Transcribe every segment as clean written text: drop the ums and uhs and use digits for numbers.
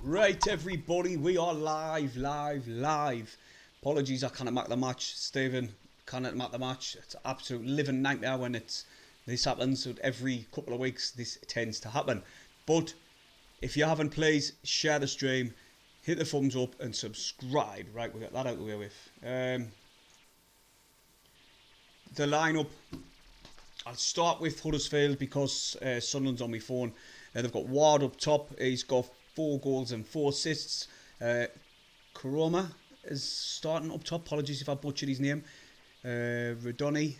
Right, everybody, we are live. Apologies, I cannot make the match. Stephen cannot make the match. It's an absolute living nightmare when this happens. So every couple of weeks, this tends to happen. But if you haven't, please share the stream, hit the thumbs up, and subscribe. Right, we got that out of the way with. The lineup. I'll start with Huddersfield because Sunderland's on my phone. They've got Ward up top. He's got 4 goals and 4 assists. Karoma is starting up top. Apologies if I butchered his name. Redoni,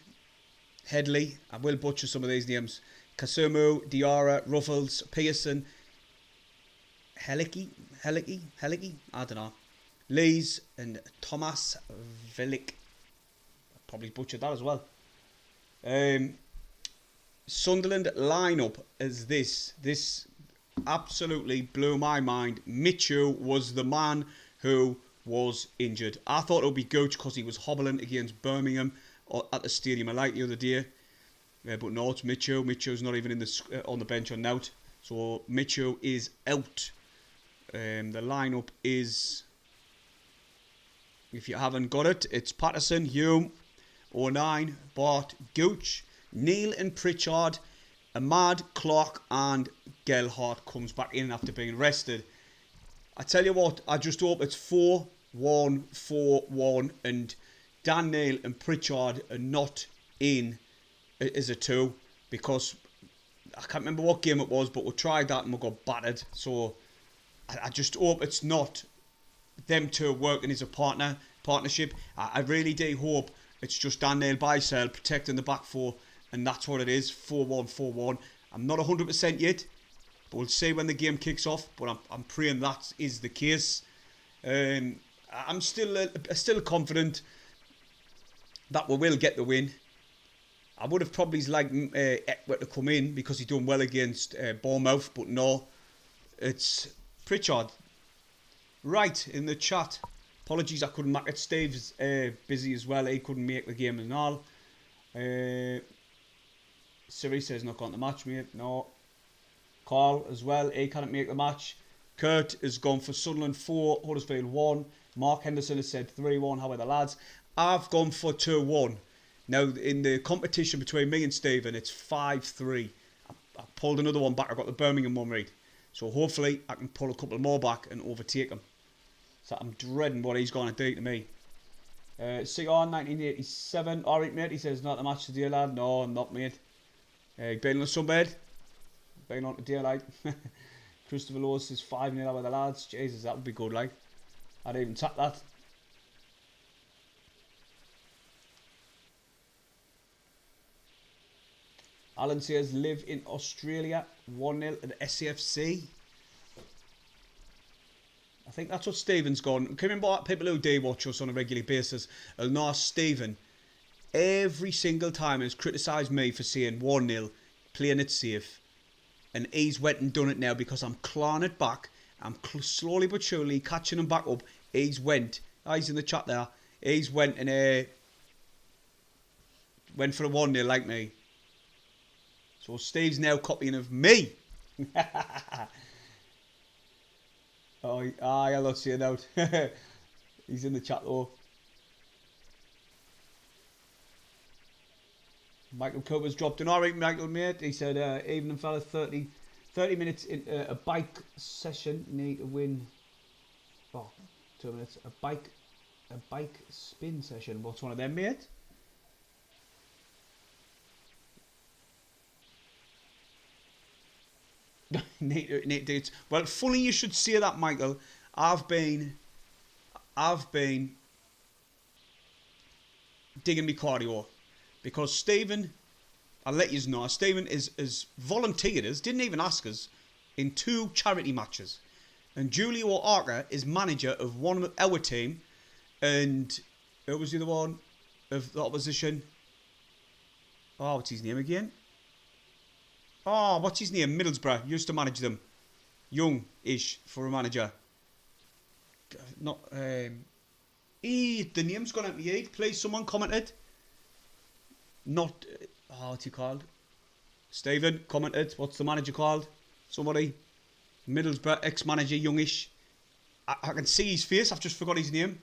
Heley. I will butcher some of these names. Kasumu, Diarra, Ruffles, Pearson, Heley. I don't know. Lees and Thomas Velik. Probably butchered that as well. Sunderland lineup is this. This absolutely blew my mind. Mitchell was the man who was injured. I thought it would be Gooch because he was hobbling against Birmingham at the Stadium of Light the other day. But no, it's Mitchell. Mitchell's not even in on the bench or out. So Mitchell is out. The lineup is, if you haven't got it, it's Patterson, Hume, O'Nien, Bart, Gooch, Neil and Pritchard, Ahmad, Clark and Gelhardt comes back in after being rested. I tell you what, I just hope it's 4-1-4-1 and Dan Neil and Pritchard are not in as a 2 because I can't remember what game it was, but we tried that and we got battered. So I just hope it's not them two working as a partnership. I really do hope it's just Dan Neil by himself protecting the back 4. And that's what it is, 4-1-4-1. I'm not 100% yet, but we'll see when the game kicks off. But I'm praying that is the case. I'm still confident that we will get the win. I would have probably liked Ekwet to come in because he's done well against Bournemouth, but no, it's Pritchard. Right, in the chat. Apologies I couldn't make it. Steve's busy as well. He couldn't make the game and all. Siri says not going to the match, mate. No. Carl as well. He can't make the match. Kurt has gone for Sunderland 4, Huddersfield 1. Mark Henderson has said 3-1. How are the lads? I've gone for 2-1. Now, in the competition between me and Stephen, it's 5-3. I pulled another one back. I got the Birmingham one right. So hopefully I can pull a couple more back and overtake him. So I'm dreading what he's going to do to me. CR 1987. Alright, mate. He says not the match today, lad. No, not, mate. Been on a sunbed. Been on today, like. Christopher Lewis says 5-0 over the lads. Jesus, that would be good, like. I'd even tap that. Alan says live in Australia. 1-0 at SAFC. I think that's what Stephen's gone. Can you remember people who do watch us on a regular basis? Will know Stephen every single time has criticised me for saying 1-0, playing it safe. And he's went and done it now because I'm clawing it back. I'm slowly but surely catching him back up. He's went. He's in the chat there. He's went and went for a 1-0 like me. So Steve's now copying of me. Oh, I'll see it out. He's in the chat though. Michael Cooper's dropped in. Alright, Michael, mate. He said, evening fella, 30 minutes in a bike session. Need to win. Oh, 2 minutes. A bike spin session. What's one of them, mate? Need to. Well, funny you should say that, Michael. I've been digging me cardio because Stephen, I'll let you know, Stephen is volunteered us, didn't even ask us, in 2 charity matches, and Julio Arca is manager of one of our team, and who was the other one of the opposition? Oh, what's his name again? Oh, what's his name? Middlesbrough. Used to manage them. Young-ish for a manager. Not, the name's gone out my head. Please, someone commented. Not, what's he called? Stephen commented. What's the manager called? Somebody. Middlesbrough, ex-manager, youngish. I can see his face. I've just forgot his name.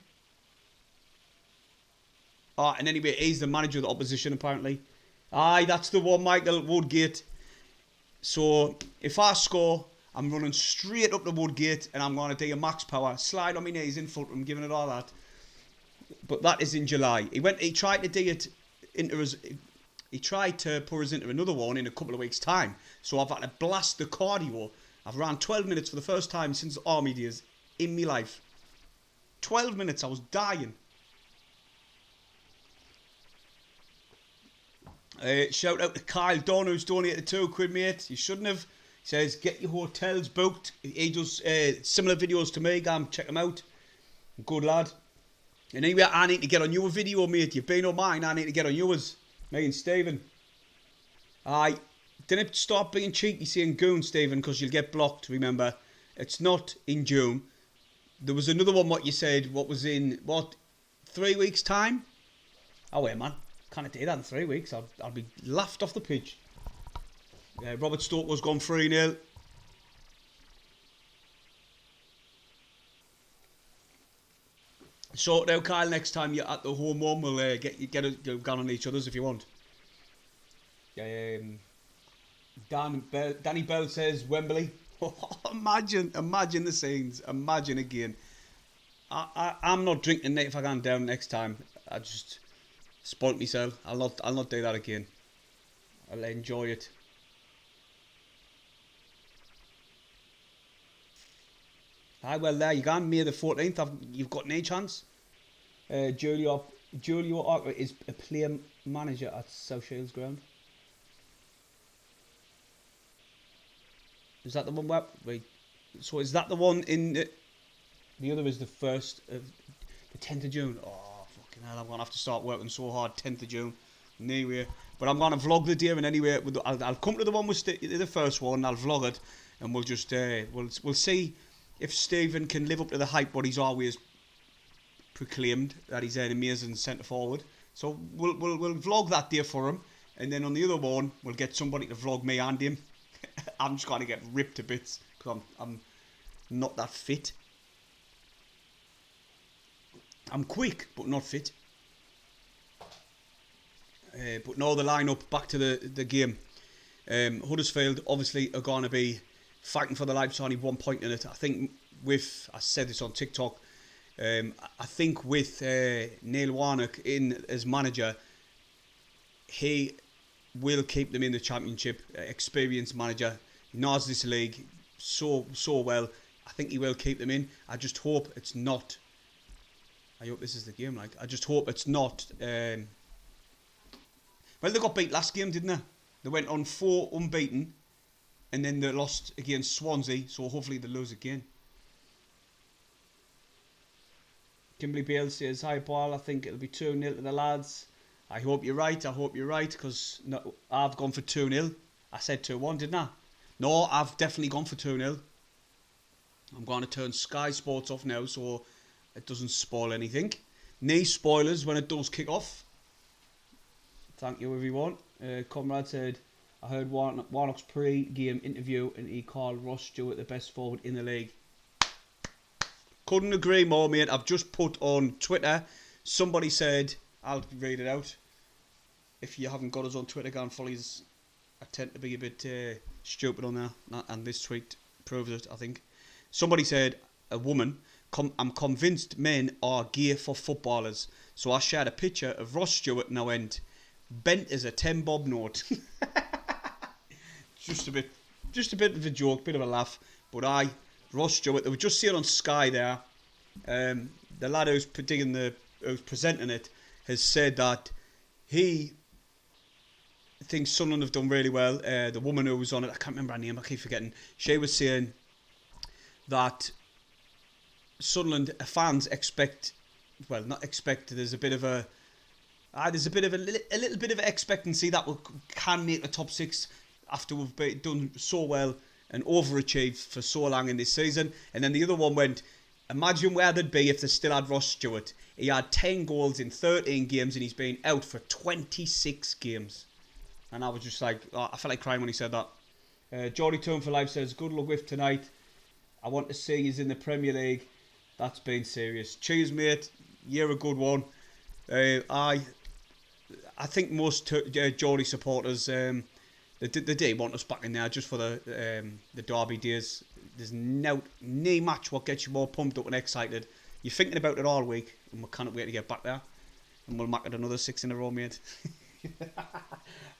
And anyway, he's the manager of the opposition, apparently. Aye, that's the one, Michael Woodgate. So, if I score, I'm running straight up to Woodgate and I'm going to do a max power. Slide on my knees in front of him, giving it all that. But that is in July. He tried to do it into his... He tried to put us into another one in a couple of weeks' time. So I've had to blast the cardio. I've ran 12 minutes for the first time since the army days in my life. 12 minutes, I was dying. Shout out to Kyle Don, who's donated £2, mate. You shouldn't have. He says, get your hotels booked. He does similar videos to me. Go and check him out. Good lad. And anyway, I need to get on your video, mate. You've been on mine. I need to get on yours. Me and Stephen. I didn't start being cheeky saying goon, Stephen, because you'll get blocked. Remember, it's not in June. There was another one. What you said? What was in 3 weeks' time? Oh wait, man. Can't do that in 3 weeks. I'll be laughed off the pitch. Robert Stoke was gone 3-0. Sort it out, Kyle. Next time you're at the home one, we'll get gone on each other's if you want. Danny Bell says Wembley. Imagine the scenes. Imagine again. I'm not drinking it if I can down next time. I just spoilt myself. I'll not do that again. I'll enjoy it. Aye, well, there you go. May the 14th. You've got no chance. Julio Archer is a player manager at South Shields Ground. Is that the one where... Wait. So is that the one in... The other is the 1st of... The 10th of June. Oh, fucking hell. I'm going to have to start working so hard. 10th of June. Anyway. But I'm going to vlog the day. And anyway, I'll come to the one with the first one. I'll vlog it. And we'll just... We'll see... If Stephen can live up to the hype what he's always proclaimed, that he's an amazing centre forward. So we'll vlog that day for him, and then on the other one we'll get somebody to vlog me and him. I'm just going to get ripped to bits because I'm not that fit. I'm quick but not fit. But no, the lineup, back to the game. Huddersfield obviously are going to be fighting for the life. It's only 1 point in it. I think I said this on TikTok, I think with Neil Warnock in as manager, he will keep them in the Championship. Experienced manager, he knows this league so well. I think he will keep them in. I just hope it's not. I hope this is the game. I just hope it's not. Well, they got beat last game, didn't they? They went on 4 unbeaten. And then they lost against Swansea, so hopefully they lose again. Kimberly Bailes says, hi Paul, I think it'll be 2-0 to the lads. I hope you're right, because I've gone for 2-0. I said 2-1, didn't I? No, I've definitely gone for 2-0. I'm going to turn Sky Sports off now so it doesn't spoil anything. No spoilers when it does kick off. Thank you everyone. Comrade said, I heard Warnock's pre-game interview and he called Ross Stewart the best forward in the league. Couldn't agree more, mate. I've just put on Twitter. Somebody said, I'll read it out. If you haven't got us on Twitter, go and follow us. I tend to be a bit stupid on there. And this tweet proves it, I think. Somebody said, a woman, I'm convinced men are gay for footballers. So I shared a picture of Ross Stewart and I went, bent as a 10 bob note. Just a bit of a joke, bit of a laugh. But Ross Stewart, they were just seeing on Sky there. The lad who's presenting it has said that he thinks Sunderland have done really well. The woman who was on it, I can't remember her name, I keep forgetting. She was saying that Sunderland fans expect, well, not expect. There's a little bit of expectancy that we can make the top 6 after we've done so well and overachieved for so long in this season. And then the other one went, imagine where they'd be if they still had Ross Stewart. He had 10 goals in 13 games and he's been out for 26 games. And I was just like, I felt like crying when he said that. Geordie Tune for Life says, good luck with tonight. I want to see you in the Premier League. That's been serious. Cheers, mate. You're a good one. I think most Geordie supporters they did want us back in there just for the Derby days. There's no match what gets you more pumped up and excited. You're thinking about it all week, and we can't wait to get back there. And we'll make it another 6 in a row, mate.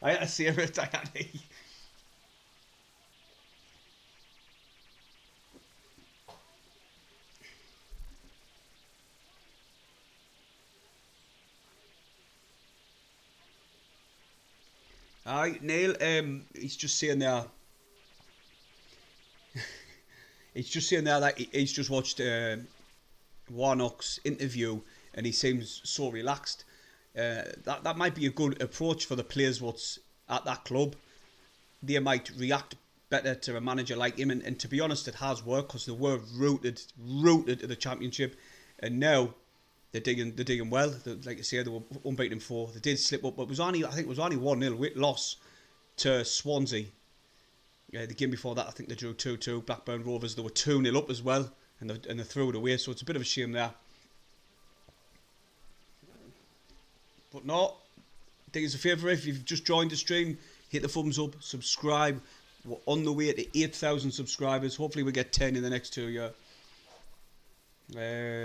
I had to see it. I had to. Aye, Neil, he's just saying there. He's just saying there that he's just watched Warnock's interview and he seems so relaxed. That might be a good approach for the players what's at that club. They might react better to a manager like him, and to be honest, it has worked because they were rooted to the Championship, and now they're digging well. Like I say, they were unbeaten 4. They did slip up, but I think it was only 1-0 loss to Swansea. The game before that, I think they drew 2-2. Blackburn Rovers, they were 2-0 up as well, and they threw it away. So it's a bit of a shame there. But no, I think it's a favour if you've just joined the stream, hit the thumbs up, subscribe. We're on the way to 8,000 subscribers. Hopefully we get 10 in the next 2 years.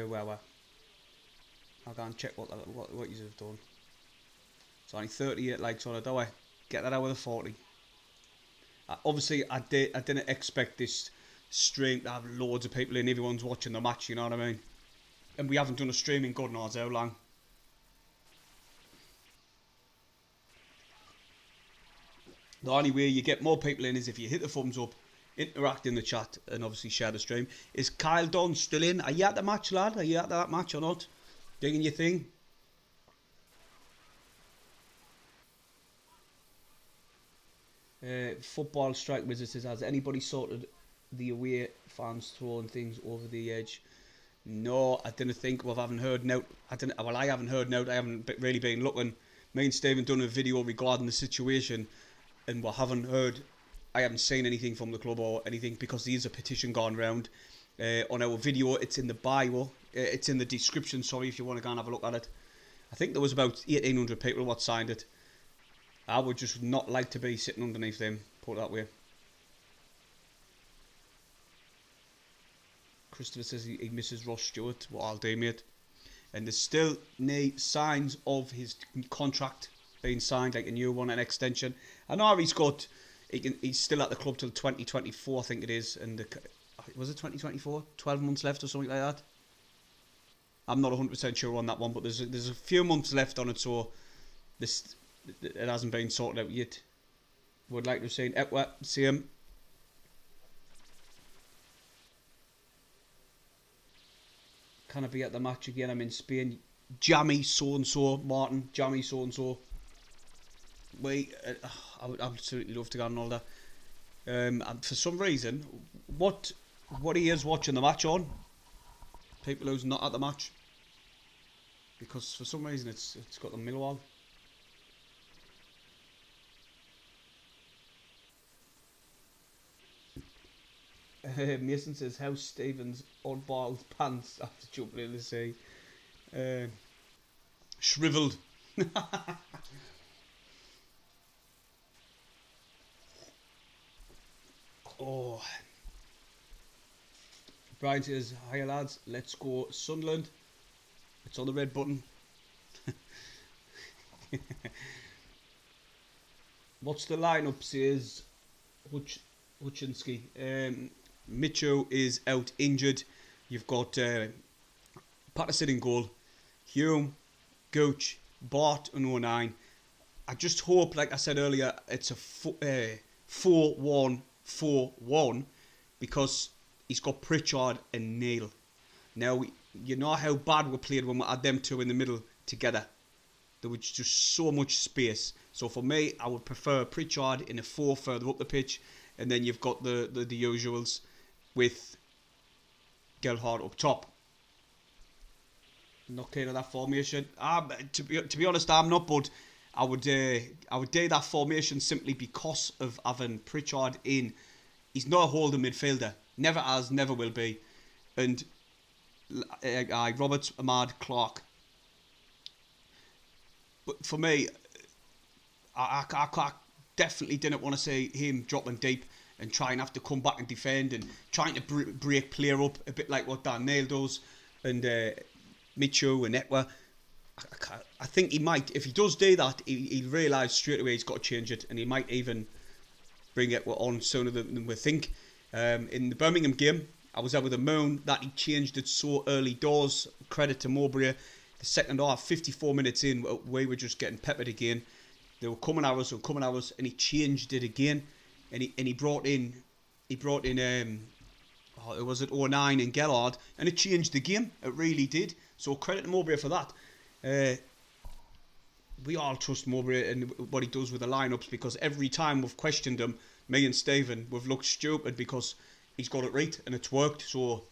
Well. I'll go and check what you have done. It's only 38 likes on it, don't I? Get that out with a 40. Obviously, I didn't expect this stream to have loads of people in. Everyone's watching the match, you know what I mean? And we haven't done a stream in God knows how long. The only way you get more people in is if you hit the thumbs up, interact in the chat, and obviously share the stream. Is Kyle Dunn still in? Are you at the match, lad? Are you at that match or not? Digging your thing? Football Strike Wizard says, has anybody sorted the away fans throwing things over the edge? No, I didn't think. Well, I haven't heard now. I haven't heard now. I haven't really been looking. Me and Stephen done a video regarding the situation, and we haven't heard. I haven't seen anything from the club or anything because there is a petition going round. On our video, it's in the bio. It's in the description, sorry, if you want to go and have a look at it. I think there was about 1,800 people what signed it. I would just not like to be sitting underneath them, put it that way. Christopher says he misses Ross Stewart. What I'll do, mate. And there's still no signs of his contract being signed, like a new one, an extension. I know he's still at the club till 2024, I think it is. And was it 2024? 12 months left or something like that? I'm not 100% sure on that one, but there's a few months left on it, so it hasn't been sorted out yet. Would like to have seen Epwa, see him. Can I be at the match again? I'm in Spain. Jammy so-and-so, Martin. Jammy so-and-so. Wait, I would absolutely love to go and all that. And for some reason, what he is watching the match on, people who's not at the match, because for some reason it's got the Millwall. Mason says, how's Stevens oddball pants after jumping in the sea? Shriveled. Oh. Brian says, hiya lads, let's go Sunderland. It's on the red button. What's the lineup, says Hutchinson. Mitchell is out injured. You've got Patterson in goal, Hume, Gooch, Bart and 09. I just hope, like I said earlier, it's a 4-1-4-1 because he's got Pritchard and Neil. Now, you know how bad we played when we had them two in the middle together. There was just so much space. So for me, I would prefer Pritchard in a 4 further up the pitch, and then you've got the usuals with Gelhardt up top. Not keen on that formation. To be honest, I'm not, but I would do that formation simply because of having Pritchard in. He's not a holding midfielder. Never has, never will be. And Roberts, Ahmad, Clark. But for me, I definitely didn't want to see him dropping deep and trying to have to come back and defend and trying to break player up a bit like what Dan Neil does and Michu and Etwa. I think he might, if he does do that, he'll realise straight away he's got to change it, and he might even bring it on sooner than we think. In the Birmingham game, I was out with a moan that he changed it so early doors. Credit to Mowbray. The second half, 54 minutes in, we were just getting peppered again. They were coming at us, and he changed it again. And he brought in was it 09 in Gellard, and it changed the game. It really did. So credit to Mowbray for that. We all trust Mowbray and what he does with the lineups, because every time we've questioned him, me and Stephen, we've looked stupid because he's got it right and it's worked. So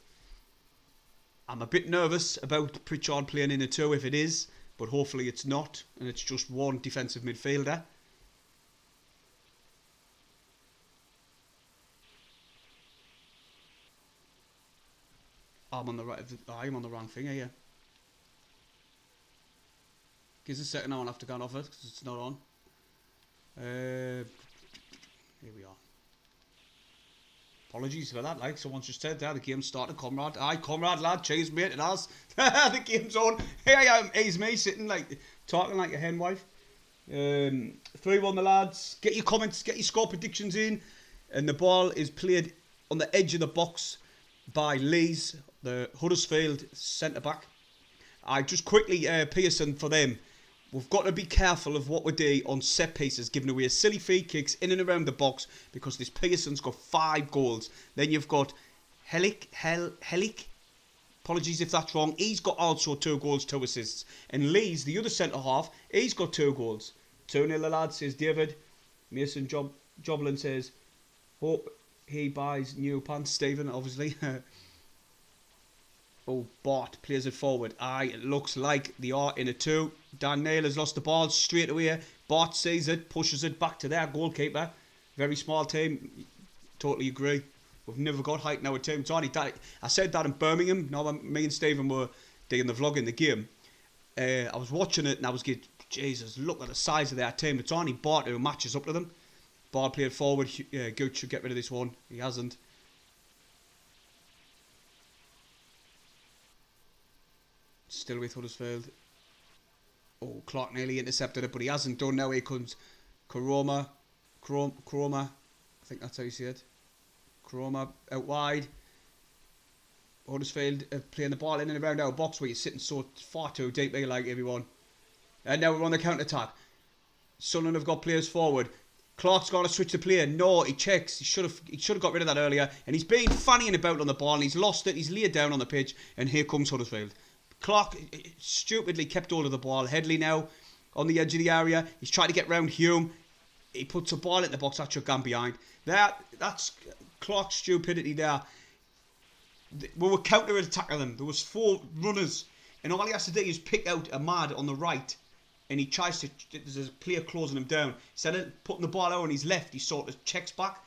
I'm a bit nervous about Pritchard playing in a 2 if it is, but hopefully it's not, and it's just one defensive midfielder. I'm on the wrong thing here. Give us a second, I'll have to go off it because it's not on. Here we are. Apologies for that, like someone's just said there, the game started, comrade. Aye, comrade, lad, cheers, mate, it has. The game's on. Here I am, here's me sitting like, talking like a hen wife. 3-1 the lads. Get your comments, get your score predictions in. And the ball is played on the edge of the box by Lees, the Huddersfield centre-back. I just quickly, Pearson for them. We've got to be careful of what we do on set pieces, giving away silly free kicks in and around the box, because this Pearson's got 5 goals. Then you've got Heley. Apologies if that's wrong. He's got also 2 goals, 2 assists. And Lees, the other centre-half, he's got 2 goals. 2-0 the lad, says David. Mason Joblin says, hope he buys new pants, Stephen, obviously. Oh, Bart plays it forward. Aye, it looks like they are in a 2. Dan Neil has lost the ball straight away. Bart sees it, pushes it back to their goalkeeper. Very small team. Totally agree. We've never got height in our team. Tony, I said that in Birmingham. Now me and Stephen were doing the vlog in the game. I was watching it and I was getting, Jesus, look at the size of their team. It's only Bart who matches up to them. Bart played forward. Gooch should get rid of this one. He hasn't. Still with Huddersfield. Oh, Clark nearly intercepted it, but he hasn't done. Now here comes Kroma. I think that's how you say it. Kroma out wide. Huddersfield playing the ball in and around our box where you're sitting so far too deep there, like everyone. And now we're on the counter-attack. Sunderland have got players forward. Clark's going to switch the player. No, he checks. He should have got rid of that earlier. And he's been fannying about on the ball and he's lost it. He's laid down on the pitch. And here comes Huddersfield. Clark stupidly kept hold of the ball. Heley now on the edge of the area. He's trying to get round Hume. He puts a ball in the box. That should have gone behind. That's Clark's stupidity there. We were counter-attacking them. There was 4 runners. And all he has to do is pick out Ahmad on the right. And he tries to... There's a player closing him down. Instead of putting the ball out on his left, he sort of checks back.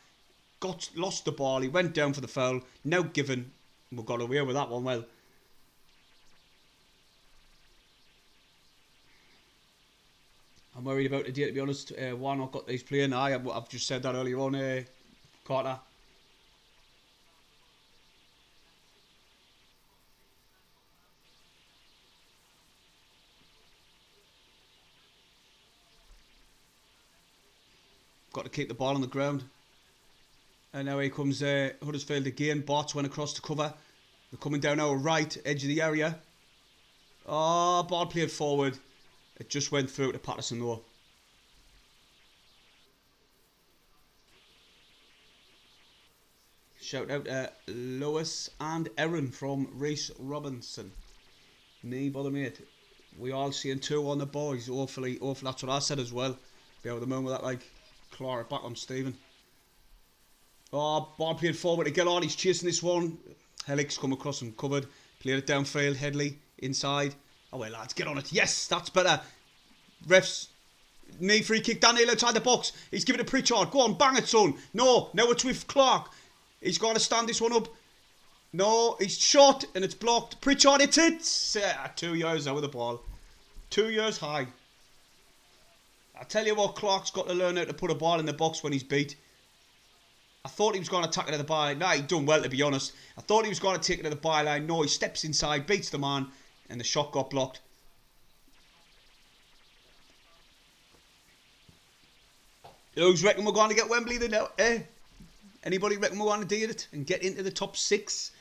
Lost the ball. He went down for the foul. Now given. We got away with that one well. I'm worried about today, to be honest. Why not got these playing? I've just said that earlier on, Carter. Got to keep the ball on the ground. And now here comes Huddersfield again. Bart's went across to cover. They're coming down our right, edge of the area. Oh, ball played forward. It just went through to Patterson though. Shout out to Lois and Erin from Reese Robinson. Nee bother mate. We all seeing 2 on the boys. Hopefully that's what I said as well. Be able to moon with that, like, claw it back on Stephen. Oh, ball played forward to Geeson. He's chasing this one. Helix come across and covered. Played it downfield. Headley inside. Oh well, lads, get on it. Yes, that's better. Refs, knee free kick. Daniel outside the box. He's giving it Pritchard. Go on, bang it, son. No, now it's with Clark. He's got to stand this one up. No, he's shot and it's blocked. Pritchard, it's it. 2 years out with the ball. 2 years high. I tell you what, Clark's got to learn how to put a ball in the box when he's beat. I thought he was going to tackle it to the byline. Nah, he'd done well, to be honest. I thought he was going to take it to the byline. No, he steps inside, beats the man, and the shot got blocked. Who's reckon we're going to get Wembley then now? Eh? Anybody reckon we're going to do it and get into the top 6?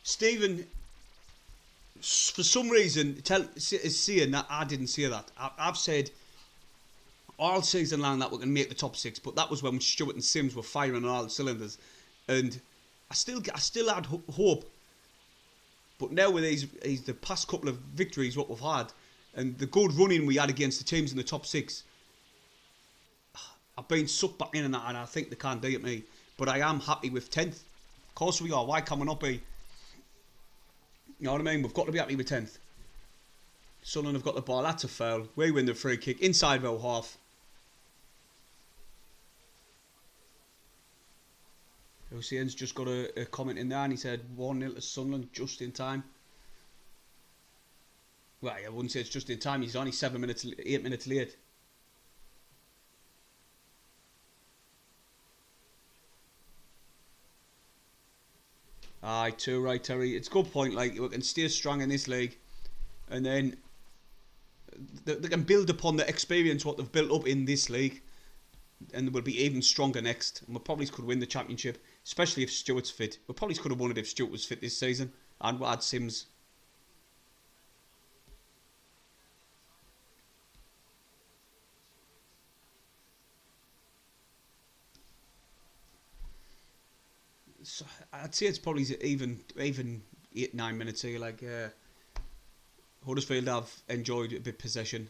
Stephen, for some reason, is saying that I didn't say that. I've said all season long that we can make the top 6, but that was when Stewart and Sims were firing on all the cylinders, and I still had hope. But now with the past couple of victories what we've had, and the good running we had against the teams in the top 6, I've been sucked back in that, and I think they can't do it me. But I am happy with 10th. Of course we are. Why can we not be? You know what I mean? We've got to be happy with 10th. Sunderland have got the ball. That's a foul. We win the free kick inside our half. Hussein's just got a comment in there, and he said 1-0 to Sunderland just in time. Well, I wouldn't say it's just in time. He's only 8 minutes late. Aye, too right, Terry. It's a good point. Like, we can stay strong in this league, and then they can build upon the experience what they've built up in this league, and they will be even stronger next. And we probably could win the championship, especially if Stewart's fit. We probably could have won it if Stewart was fit this season, and we had Sims. So I'd say it's probably even 8-9 minutes here. Like Huddersfield have enjoyed a bit of possession.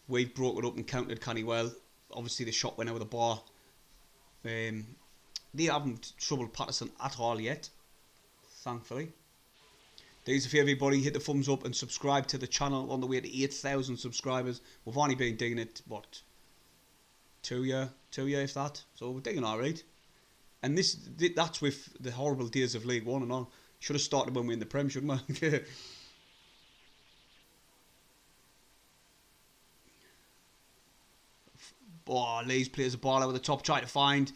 We've broke it up and countered canny well. Obviously the shot went out of the bar. They haven't troubled Patterson at all yet, thankfully. There's if everybody hit the thumbs up and subscribe to the channel on the way to 8,000 subscribers. We've only been doing it, what, 2 years if that. So we're doing alright. And that's with the horrible days of League One and all. Should have started when we were in the Prem, shouldn't we? Oh, Leeds plays a ball over the top, trying to find.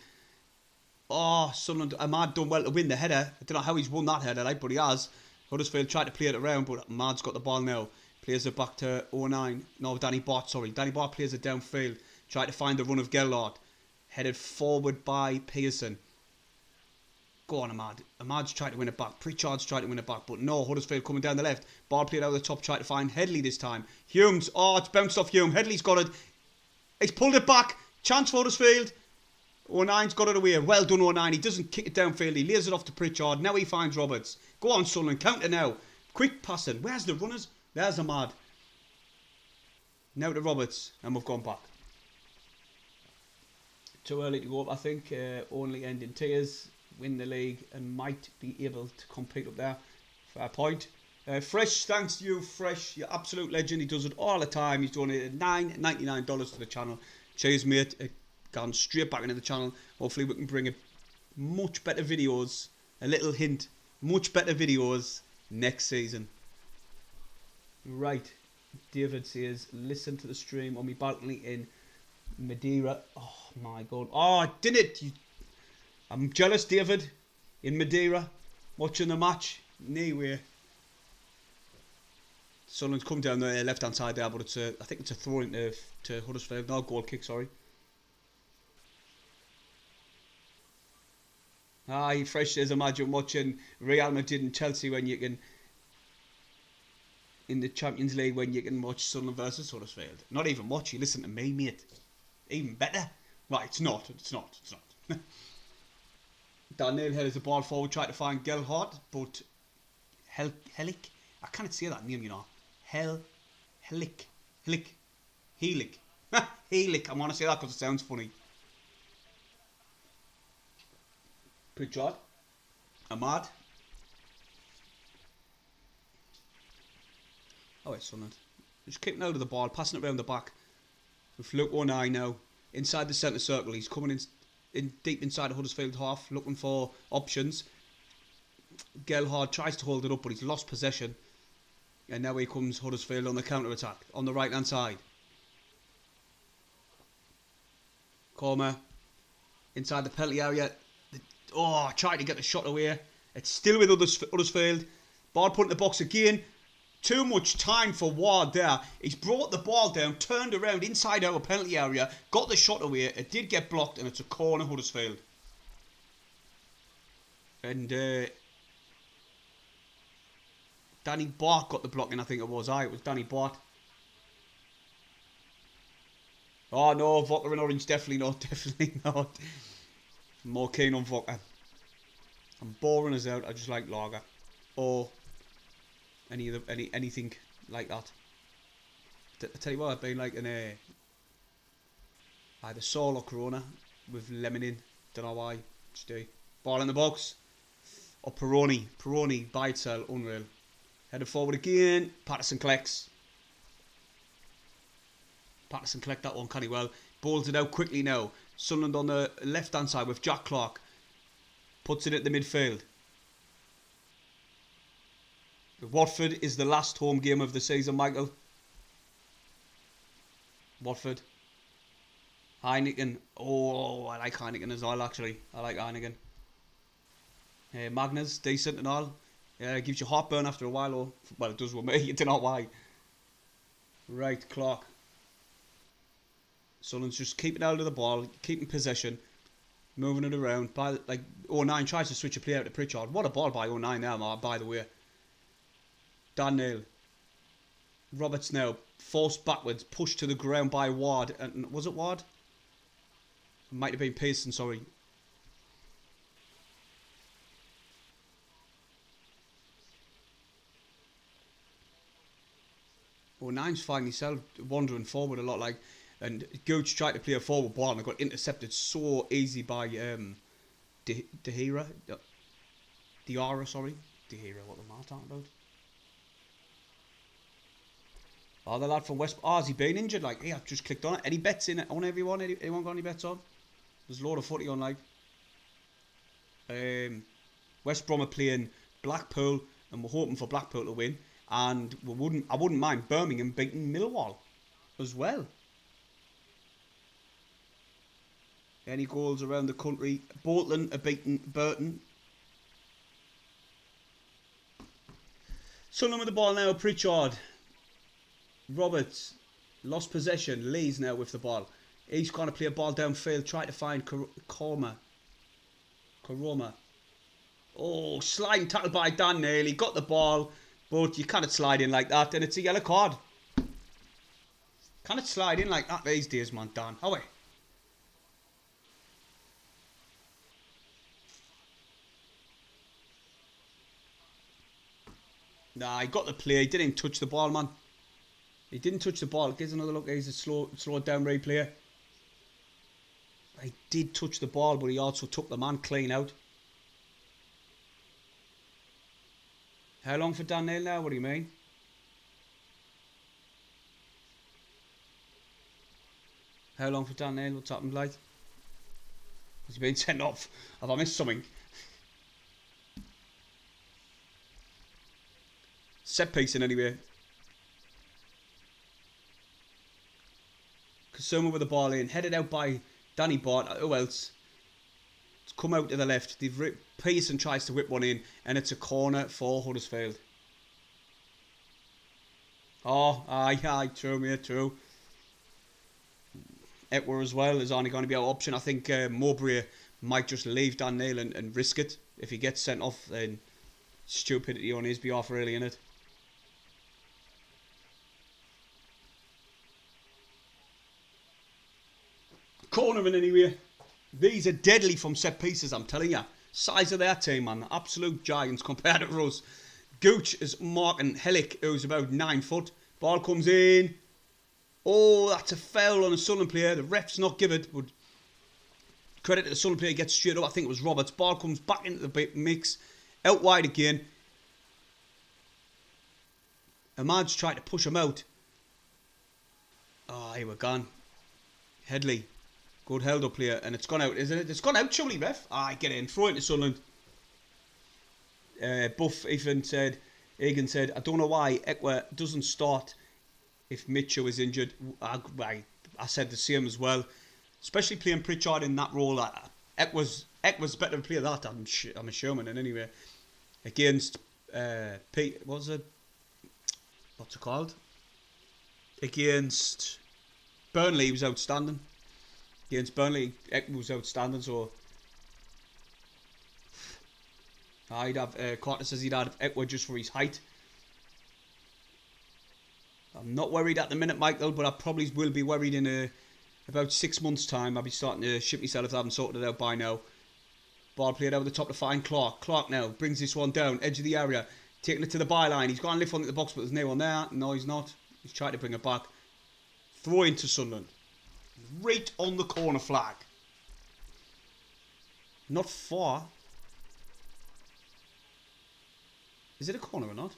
Oh, Sunderland. Ahmad done well to win the header. I don't know how he's won that header, like, but he has. Huddersfield tried to play it around, but Ahmad's got the ball now. Plays it back to 09. No, Danny Bart, sorry. Danny Bart plays it downfield. Tried to find the run of Gellard. Headed forward by Pearson. Go on, Ahmad. Ahmad's tried to win it back. Pritchard's tried to win it back, but no. Huddersfield coming down the left. Ball played out of the top, tried to find Heley this time. Humes. Oh, it's bounced off Hume. Headley's got it. He's pulled it back. Chance for Huddersfield. 09's got it away. Well done, 09. He doesn't kick it downfield. He lays it off to Pritchard. Now he finds Roberts. Go on, Sunderland. Counter now. Quick passing. Where's the runners? There's Ahmad. Now to Roberts. And we've gone back. Too early to go up, I think. Only end in tears. Win the league and might be able to compete up there. Fair point. Fresh, thanks to you, Fresh. You're absolute legend. He does it all the time. He's donated $9.99 to the channel. Cheers, mate. Gone straight back into the channel. Hopefully we can bring much better videos. A little hint. Much better videos next season. Right. David says, listen to the stream on my balcony in Madeira. Oh my god. Oh, I did it. I'm jealous, David. In Madeira. Watching the match. Anyway. Sunderland's come down the left hand side there, but it's I think it's a throw into to Huddersfield. No, goal kick, sorry. Aye, Fresh says, imagine watching Real Madrid and Chelsea when you can, in the Champions League, when you can watch Sunderland versus Huddersfield. Not even watch, you listen to me, mate. Even better. Right, it's not. Daniel headers the ball forward, tried to find Gelhardt, but Heley. I can't say that name, you know. Heley. I want to say that because it sounds funny. Pritchard. Ahmad. Oh, it's Sunderland. Just kicking out of the ball, passing it around the back. With Luke 09 now. Inside the centre circle. He's coming in deep inside the Huddersfield half, looking for options. Gelhardt tries to hold it up, but he's lost possession. And now here comes Huddersfield on the counter-attack on the right-hand side. Corner inside the penalty area. Tried to get the shot away. It's still with Huddersfield. Ball put in the box again. Too much time for Ward there. He's brought the ball down, turned around inside our penalty area, got the shot away. It did get blocked, and it's a corner, Huddersfield. And Danny Bart got the blocking, I think it was. It was Danny Bart. Oh no, vodka and orange, definitely not, definitely not. I'm more keen on vodka. I'm boring as out, I just like lager. Or anything like that. I tell you what, I've been like in either Sol or Corona with lemon in. Don't know why. Just do. Ball in the box. Or Peroni by itself, unreal. Headed forward again. Patterson collects. Patterson collect that one, can he well. Bowls it out quickly now. Sunderland on the left hand side with Jack Clark. Puts it at the midfield. Watford is the last home game of the season, Michael. Watford. Heineken. Oh, I like Heineken as well, actually. I like Heineken. Magnus, decent and all. Yeah, it gives you heartburn after a while. Or, well, it does with me. I don't know why. Right, Clark. Sunderland's just keeping out of the ball, keeping possession, moving it around. Like 09 tries to switch a play out to Pritchard. What a ball by 09 now, by the way. Dan Neil. Roberts now forced backwards, pushed to the ground by Ward. And was it Ward? It might have been Pearson, sorry. Nine's finding himself wandering forward a lot, like, and Gooch tried to play a forward ball and got intercepted so easy by Diarra, sorry. Diarra, what am I talking about? Oh, the lad from West... Oh, has he been injured? Like, yeah, I've just clicked on it. Any bets in it on everyone? Anyone got any bets on? There's a load of footy on, like. West Brom are playing Blackpool, and we're hoping for Blackpool to win. And I wouldn't mind Birmingham beating Millwall as well. Any goals around the country? Bolton are beating Burton. Sunderland with the ball now. Pritchard. Roberts lost possession. Lee's now with the ball. He's going to play a ball downfield. Try to find Koroma. Oh, sliding tackle by Dan Neil. He got the ball. But you cannot slide in like that, and it's a yellow card. Cannot slide in like that these days, man, Dan. How are you? Nah, he got the play. He didn't touch the ball, man. He didn't touch the ball. Gives another look. He's a slow down replay. He did touch the ball, but he also took the man clean out. How long for Dan Neil now? What do you mean? How long for Dan Neil? What's happened, like? Has he been sent off? Have I missed something? Set piecing anyway. Kasuma with the ball in. Headed out by Danny Bart. Who else? It's come out to the left. Pearson tries to whip one in, and it's a corner for Huddersfield. Oh, aye, true, mate, true. Etwer as well is only going to be our option. I think Mowbray might just leave Dan Neil and risk it. If he gets sent off, then stupidity on his behalf, really, innit? Cornering anyway. These are deadly from set pieces, I'm telling you. Size of their team, man. Absolute giants compared to us. Gooch is marking Heley, who's about 9 foot. Ball comes in. Oh, that's a foul on a Sunderland player. The ref's not give it. But credit to the Sunderland player, gets straight up. I think it was Roberts. Ball comes back into the mix. Out wide again. Ahmad's tried to push him out. Oh, here we're gone. Heley. Good held up player, and it's gone out, isn't it? It's gone out, surely, ref. Get in, throw it to Sunderland. Buff even said, Egan said, I don't know why Ekwa doesn't start if Mitchell is injured. I said the same as well. Especially playing Pritchard in that role. Ekwa's better to play that, I'm assuming, and anyway. Against Pete, what's it called? Against Burnley, he was outstanding. Against Burnley, Ekwa was outstanding, so I'd have Carter says he'd have Ekwa just for his height. I'm not worried at the minute, Michael, but I probably will be worried in about 6 months' time. I'll be starting to ship myself if I haven't sorted it out by now. Ball played over the top to find Clark. Clark now brings this one down, edge of the area, taking it to the byline. He's gone lift on the box, but there's no one there. No, he's not. He's trying to bring it back. Throw into Sunderland. Right on the corner flag. Not far. Is it a corner or not?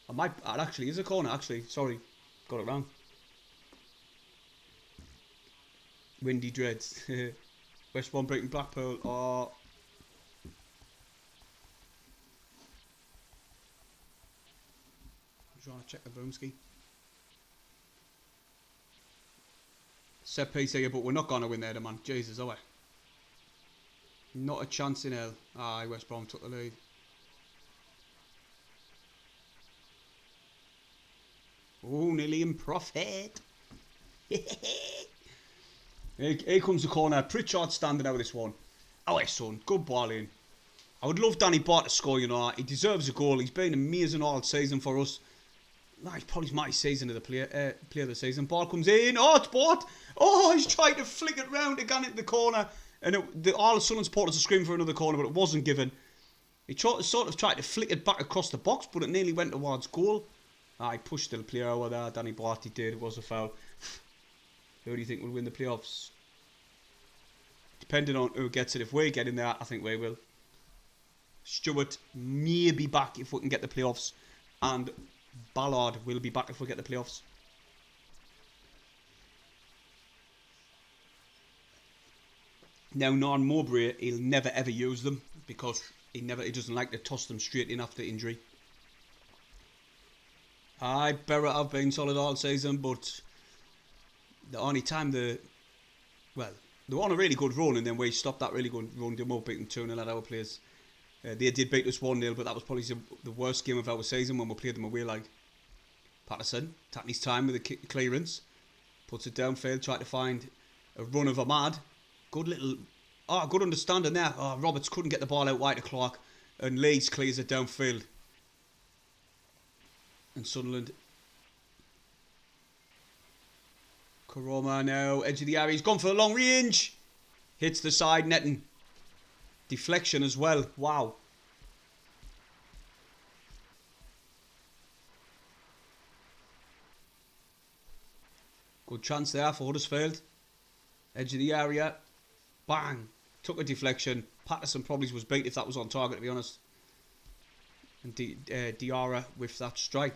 It actually is a corner, actually. Sorry. Got it wrong. Windy Dreads. West Brom breaking Blackpool. Oh. I'm trying to check the Boomski. Set piece here, but we're not going to win there, man. Jesus, are we? Not a chance in hell. Aye, West Brom took the lead. Oh, nearly in profit. Here comes the corner. Pritchard standing out of this one. Oh, son. Good ball in. I would love Danny Bart to score, you know. He deserves a goal. He's been amazing all season for us. He's probably my season of the player of the season. Ball comes in. Oh, it's Bart. Oh, he's trying to flick it round again into the corner. And all the Sunderland supporters are screaming for another corner, but it wasn't given. He sort of tried to flick it back across the box, but it nearly went towards goal. He pushed the player over there. Danny Bart, he did. It was a foul. Who do you think will win the playoffs? Depending on who gets it. If we get in there, I think we will. Stewart may be back if we can get the playoffs. And Ballard will be back if we get the playoffs. Now, Norman Mowbray, he'll never ever use them because he doesn't like to toss them straight in after injury. Barrett have been solid all season, but the only time they were on a really good run, and then we stopped that really good run. They were beating 2-0 at our place. They did beat us 1-0, but that was probably the worst game of our season when we played them away. Like Patterson taking his time with the clearance, puts it downfield, tried to find a run of Ahmad. Good understanding there. Roberts couldn't get the ball out wide to Clark, and Leeds clears it downfield. And Sunderland. Koroma now, edge of the area. He's gone for the long range. Hits the side netting. Deflection as well. Wow. Good chance there for Huddersfield. Edge of the area. Bang. Took a deflection. Patterson probably was beat if that was on target, to be honest. And Diarra with that strike.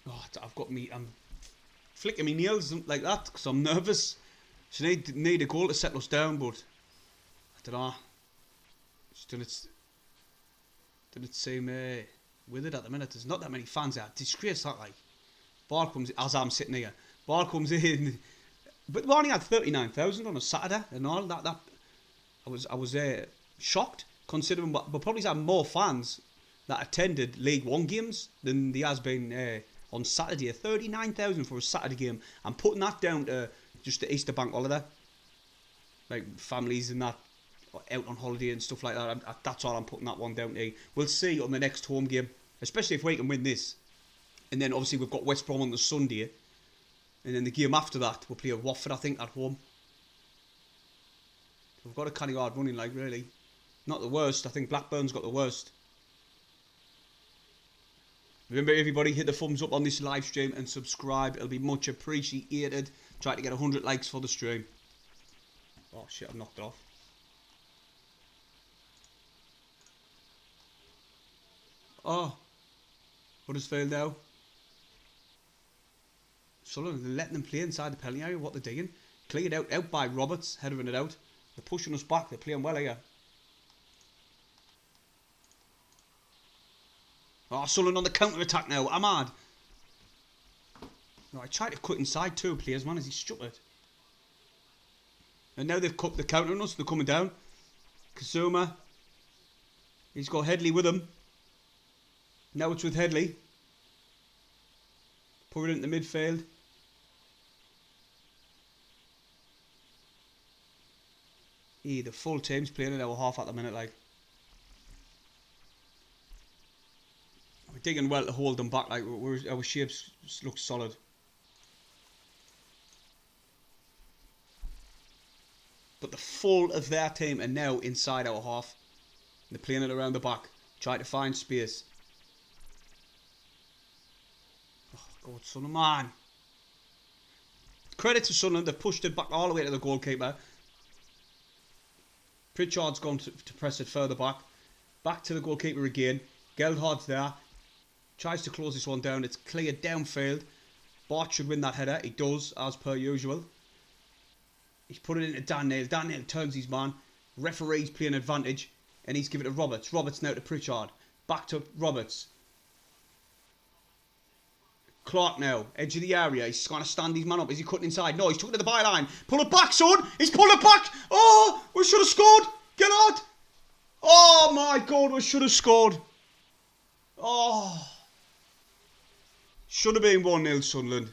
I'm flicking my nails like that because I'm nervous. So need a goal to settle us down, but I don't know. Still, didn't seem with it at the minute. There's not that many fans out. Disgrace that, like. Ball comes in, as I'm sitting here. Ball comes in, but we only had 39,000 on a Saturday and all that. I was shocked considering we probably had more fans that attended League One games than there has been on Saturday. 39,000 for a Saturday game. I'm putting that down to just the Easter bank holiday, like families and that out on holiday and stuff like that. That's all I'm putting that one down to. We'll see on the next home game, especially if we can win this. And then obviously we've got West Brom on the Sunday, and then the game after that we'll play Watford, I think, at home. We've got a kind of hard running, like, really. Not the worst. I think Blackburn's got the worst. Remember, everybody, hit the thumbs up on this live stream and subscribe. It'll be much appreciated. Try to get 100 likes for the stream. Oh, shit, I've knocked it off. Oh. Huddersfield now. Sunderland, they're letting them play inside the penalty area. What they're digging. cleared out by Roberts, headering it out. They're pushing us back. They're playing well here. Oh, Sunderland on the counter-attack now. I'm mad. No, I tried to cut inside two players, man, as he struck it. And now they've cut the counter on us. They're coming down. Kazuma. He's got Heley with him. Now it's with Heley. Put it into midfield. The full team's playing in our half at the minute, like. We're digging well to hold them back, like, our shapes look solid. But the full of their team are now inside our half. They're playing it around the back, trying to find space. Oh, God, Sunderland, man. Credit to Sunderland, they've pushed it back all the way to the goalkeeper. Pritchard's gone to press it further back. Back to the goalkeeper again. Geldhard's there. Tries to close this one down. It's cleared downfield. Bart should win that header. He does, as per usual. He's put it into Dan Neil. Dan Neil turns his man. Referee's playing advantage. And he's given it to Roberts. Roberts now to Pritchard. Back to Roberts. Clark now. Edge of the area. He's going to stand his man up. Is he cutting inside? No, he's took it to the byline. Pull it back, son. He's pulled it back. Oh, we should have scored. Get out. Oh, my God. We should have scored. Oh. Should have been 1-0 Sunderland.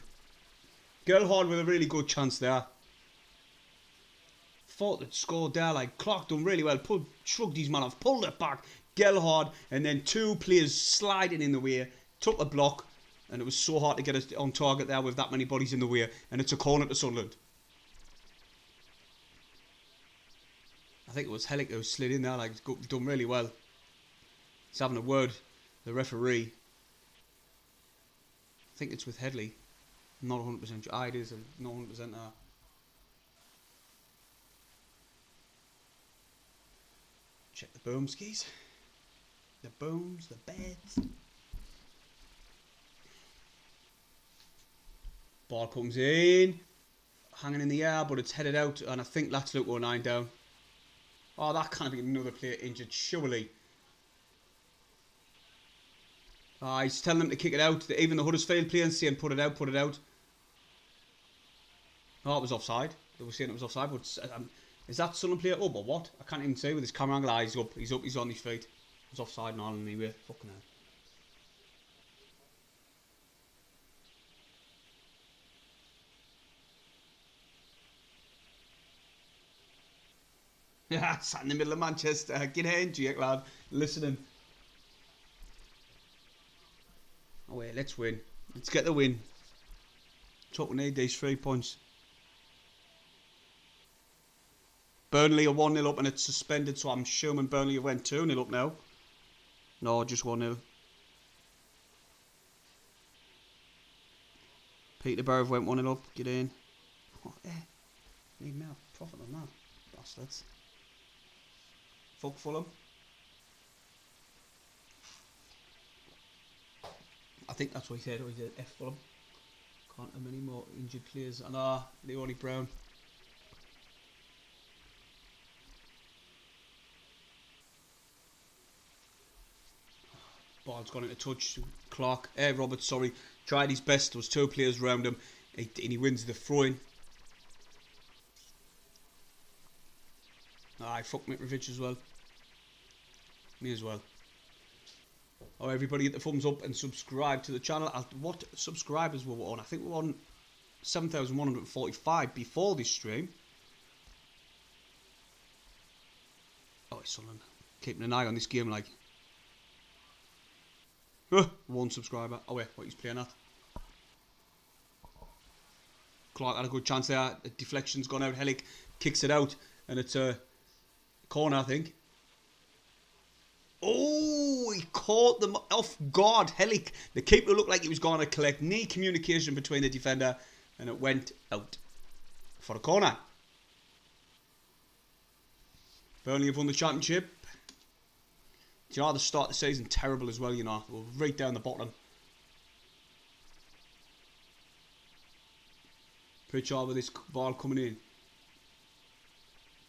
Gerhard with a really good chance there. Thought that scored there, like Clark done really well. Shrugged his man off, pulled it back. Gerhard, and then two players sliding in the way. Took a block, and it was so hard to get us on target there with that many bodies in the way. And it's a corner to Sunderland. I think it was Heley who slid in there, like done really well. He's having a word, the referee. I think it's with Heley. I'm not 100% sure. It is not 100% there. Check the boomskis. The booms, the beds. Ball comes in. Hanging in the air, but it's headed out. And I think that's Luke 09 down. Oh, that can't be another player injured, surely. He's telling them to kick it out. Even the Huddersfield players saying put it out, put it out. Oh, it was offside. They were saying it was offside, but is that Sunderland player up or what? I can't even say with his camera angle. He's up, he's on his feet. It was offside and all anyway. Fucking hell. Yeah, sat in the middle of Manchester. Get in, Jacques, lad. Listening. Oh wait, let's win. Let's get the win. Talk, we need these 3 points. Burnley are 1-0 up and it's suspended, so I'm assuming Burnley went 2-0 up now. No, just 1-0. Peterborough went 1-0 up. Get in. Oh, need more profit on that. Bastards. Fuck Fulham. I think that's what he said. Or he said F Fulham. Can't have many more injured players. And Leonie Brown. Ball's gone into touch. Clark, Roberts, sorry, tried his best. There was 2 players around him, and he wins the throw-in. Fuck Mitrovic as well. Me as well. Oh, everybody get the thumbs up and subscribe to the channel. What subscribers were we on? I think we were on 7,145 before this stream. Oh, it's Sunderland. Keeping an eye on this game, like. 1 subscriber. Oh wait, what he's playing at. Clark had a good chance there. The deflection's gone out. Heley kicks it out, and it's a corner, I think. Oh, he caught them off guard. Heley, the keeper looked like he was going to collect. Knee communication between the defender, and it went out for a corner. Burnley have won the championship. Do you know, the start of the season terrible as well, you know. We're right down the bottom. Pritchard with this ball coming in.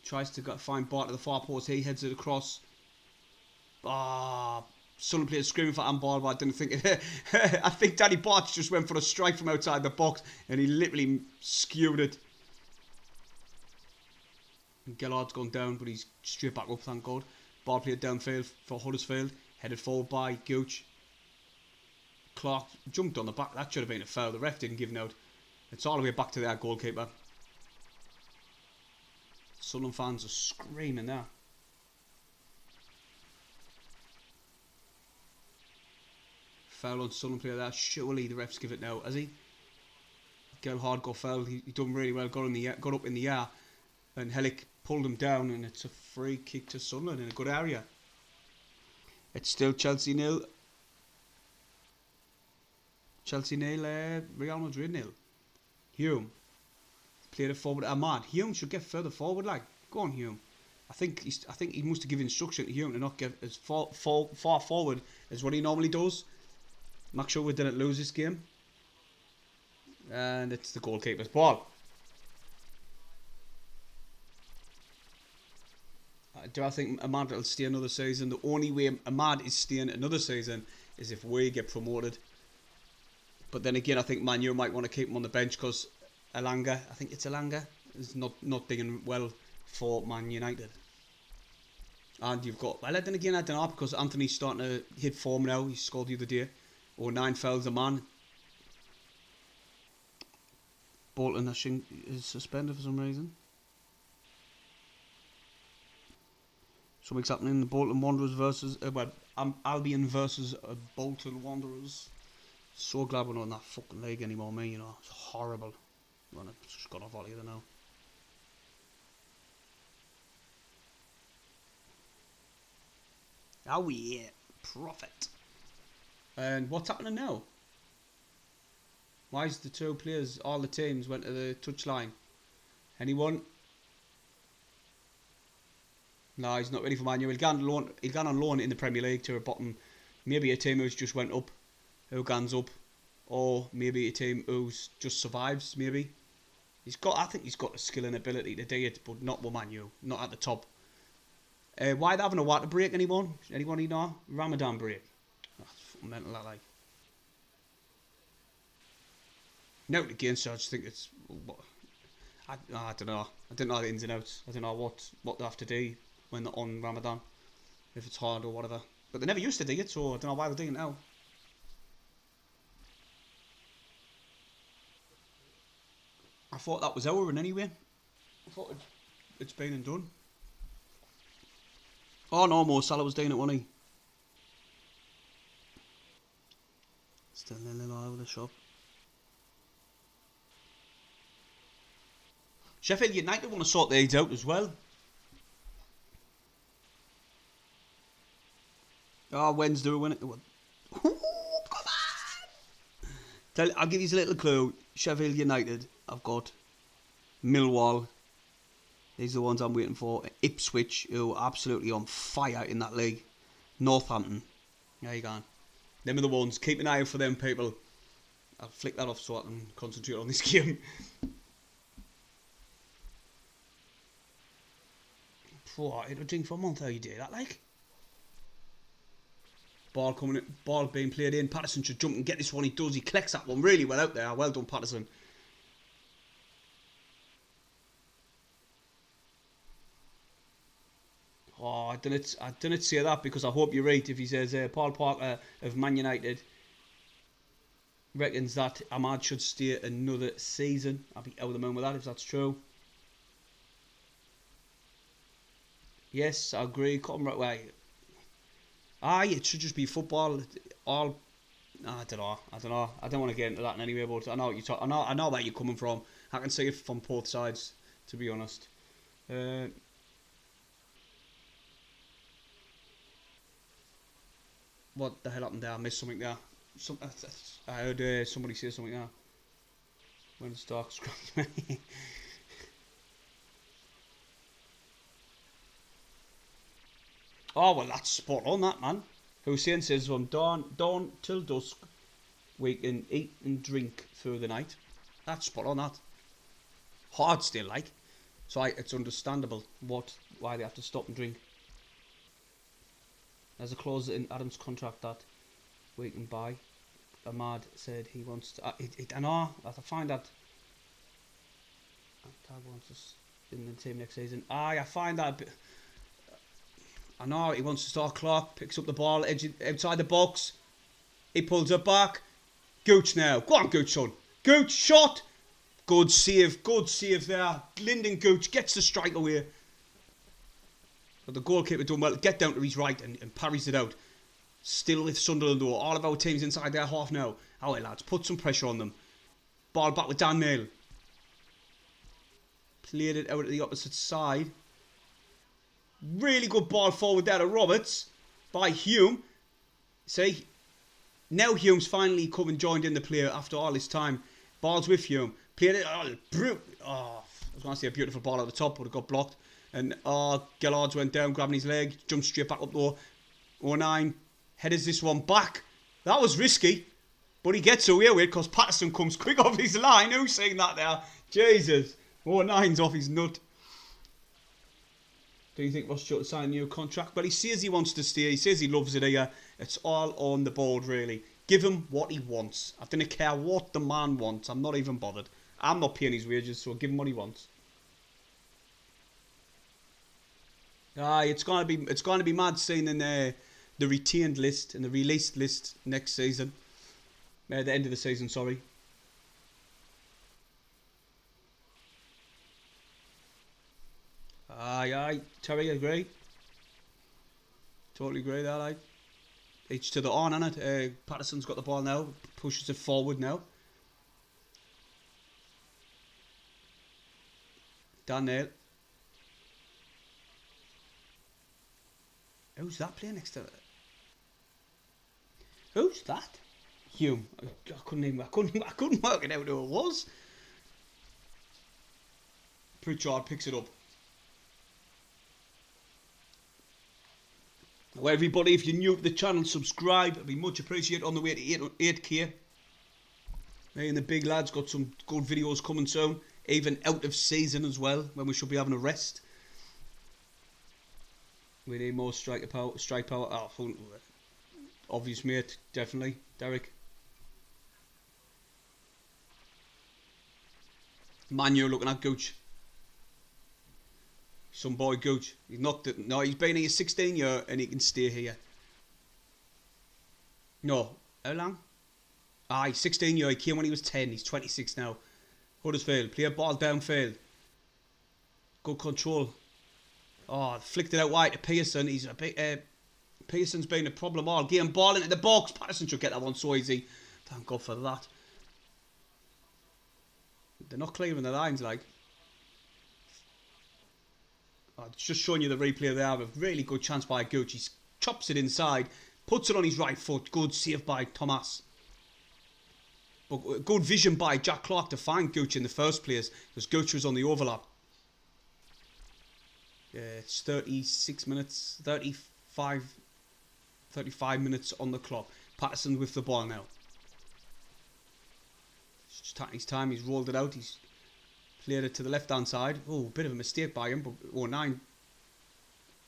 Tries to find Bart to the far post. He heads it across. Sunderland players screaming for handball, but I didn't think it. I think Danny Bart's just went for a strike from outside the box and he literally skewed it. And Gellard's gone down, but he's straight back up, thank God. Ball played downfield for Huddersfield, headed forward by Gooch. Clark jumped on the back. That should have been a foul. The ref didn't give it out. It's all the way back to their goalkeeper. Sunderland fans are screaming there. Foul on Sunderland player there. Surely the refs give it now, has he? Gelhard got fouled. He done really well. Got up in the air, and Heley pulled him down, and it's a free kick to Sunderland in a good area. It's still Chelsea 0. Chelsea 0, Real Madrid 0. Hume played it forward to Ahmad. Hume should get further forward, like. Go on, Hume. I think he must have given instruction to Hume to not get as far forward as what he normally does. Make sure we didn't lose this game. And it's the goalkeeper's ball. Do I think Ahmad will stay another season? The only way Ahmad is staying another season is if we get promoted. But then again, I think Man U might want to keep him on the bench because Elanga, I think it's Elanga, is not doing well for Man United. And you've got, well, then again, I don't know, because Anthony's starting to hit form now. He scored the other day. Or 9 fouls a man. Bolton, I think, is suspended for some reason. Something's happening in the Bolton Wanderers versus Albion versus Bolton Wanderers. So glad we're not in that fucking league anymore, man. You know, it's horrible. Well, it's just gone off all either now. Oh yeah, profit. And what's happening now? Why is the two players, all the teams went to the touchline? Anyone? No, he's not ready for Man U. He'll go on loan in the Premier League to a bottom. Maybe a team who's just went up, who guns up, or maybe a team who's just survives. Maybe I think he's got the skill and ability to do it, but not with Man U, not at the top. Why are they having a water break anymore? Anybody know? Ramadan break. Oh, that's fucking mental, that, like. Now again, so I just think it's. I don't know. I don't know the ins and outs. I don't know what they have to do when they're on Ramadan, if it's hard or whatever. But they never used to do it, so I don't know why they're doing it now. I thought that was over, and anyway, I thought it's been and done. Oh no, Mo Salah was doing it, wasn't he? Still a little all over the shop. Sheffield United want to sort these out as well. Oh, Wednesday we're winning. Come on! I'll give you a little clue. Sheffield United, I've got Millwall. These are the ones I'm waiting for. Ipswich, who are absolutely on fire in that league. Northampton. There you go. Them are the ones. Keep an eye out for them, people. I'll flick that off so I can concentrate on this game. Oh, it'll drink for a month. How you do that, like? Ball coming in, ball being played in. Patterson should jump and get this one. He does. He collects that one really well out there. Well done, Patterson. Oh, I didn't say that because I hope you're right. If he says Paul Parker of Man United reckons that Ahmad should stay another season, I'll be out of the moon with that if that's true. Yes, I agree. Come right way. It should just be football. All I don't know. I don't want to get into that in any way, but I know what you talk. I know where you're coming from. I can see it from both sides, to be honest. What the hell happened there? I missed something there. I heard somebody say something there. When it's dark, scratch me. Oh, well, that's spot on, that, man. Hussein says from dawn till dusk, we can eat and drink through the night. That's spot on, that. Hard still, like. So it's understandable why they have to stop and drink. There's a clause in Adam's contract that we can buy. Ahmad said he wants to. I know. I find that. Tag wants us in the team next season. I find that. I know he wants to start. Clark picks up the ball outside the box. He pulls it back. Gooch now. Go on, Gooch, son. Gooch shot. Good save there. Lyndon Gooch gets the strike away. But the goalkeeper done well. Get down to his right and parries it out. Still with Sunderland though. All of our teams inside their half now. Alright lads, put some pressure on them. Ball back with Dan Neil. Played it out at the opposite side. Really good ball forward there to Roberts. By Hume. See? Now Hume's finally come and joined in the play after all this time. Ball's with Hume. Played it. I was going to say a beautiful ball at the top, but it got blocked. And Gellards went down, grabbing his leg. Jumped straight back up though. 09. Headers this one back. That was risky. But he gets away with it because Patterson comes quick off his line. Who's saying that there? Jesus. 09's off his nut. Do you think Ross should sign a new contract? But he says he wants to stay. He says he loves it here. It's all on the board, really. Give him what he wants. I don't care what the man wants. I'm not even bothered. I'm not paying his wages, so give him what he wants. It's going to be mad seeing in the retained list and the released list next season. At the end of the season, sorry. Terry, agree. Totally agree there, like. Each to the on, innit? Patterson's got the ball now. Pushes it forward now. Dan Neil. Who's that playing next to it? Who's that? Hume. I couldn't work it out who it was. Pritchard picks it up. Well, everybody, if you're new to the channel, subscribe. It'd be much appreciated on the way to 8k. Me and the big lads got some good videos coming soon. Even out of season as well, when we should be having a rest. We need more strike power. Oh, obvious mate, definitely. Derek. Manu looking at Gooch. Some boy Gooch. He's knocked it. No, he's been here 16 years and he can stay here. No. How long? He's 16 years. He came when he was 10. He's 26 now. Huddersfield. Play a ball downfield. Good control. Flicked it out wide to Pearson. He's a bit. Pearson's been a problem all game. Ball into the box. Patterson should get that one so easy. Thank God for that. They're not clearing the lines like. It's just showing you the replay there. A really good chance by Gooch. He chops it inside. Puts it on his right foot. Good save by Thomas. But good vision by Jack Clark to find Gooch in the first place. Because Gooch was on the overlap. Yeah, it's 36 minutes. 35 minutes on the clock. Patterson with the ball now. He's just taking his time. He's rolled it out. He's played it to the left-hand side. Oh, bit of a mistake by him. But 09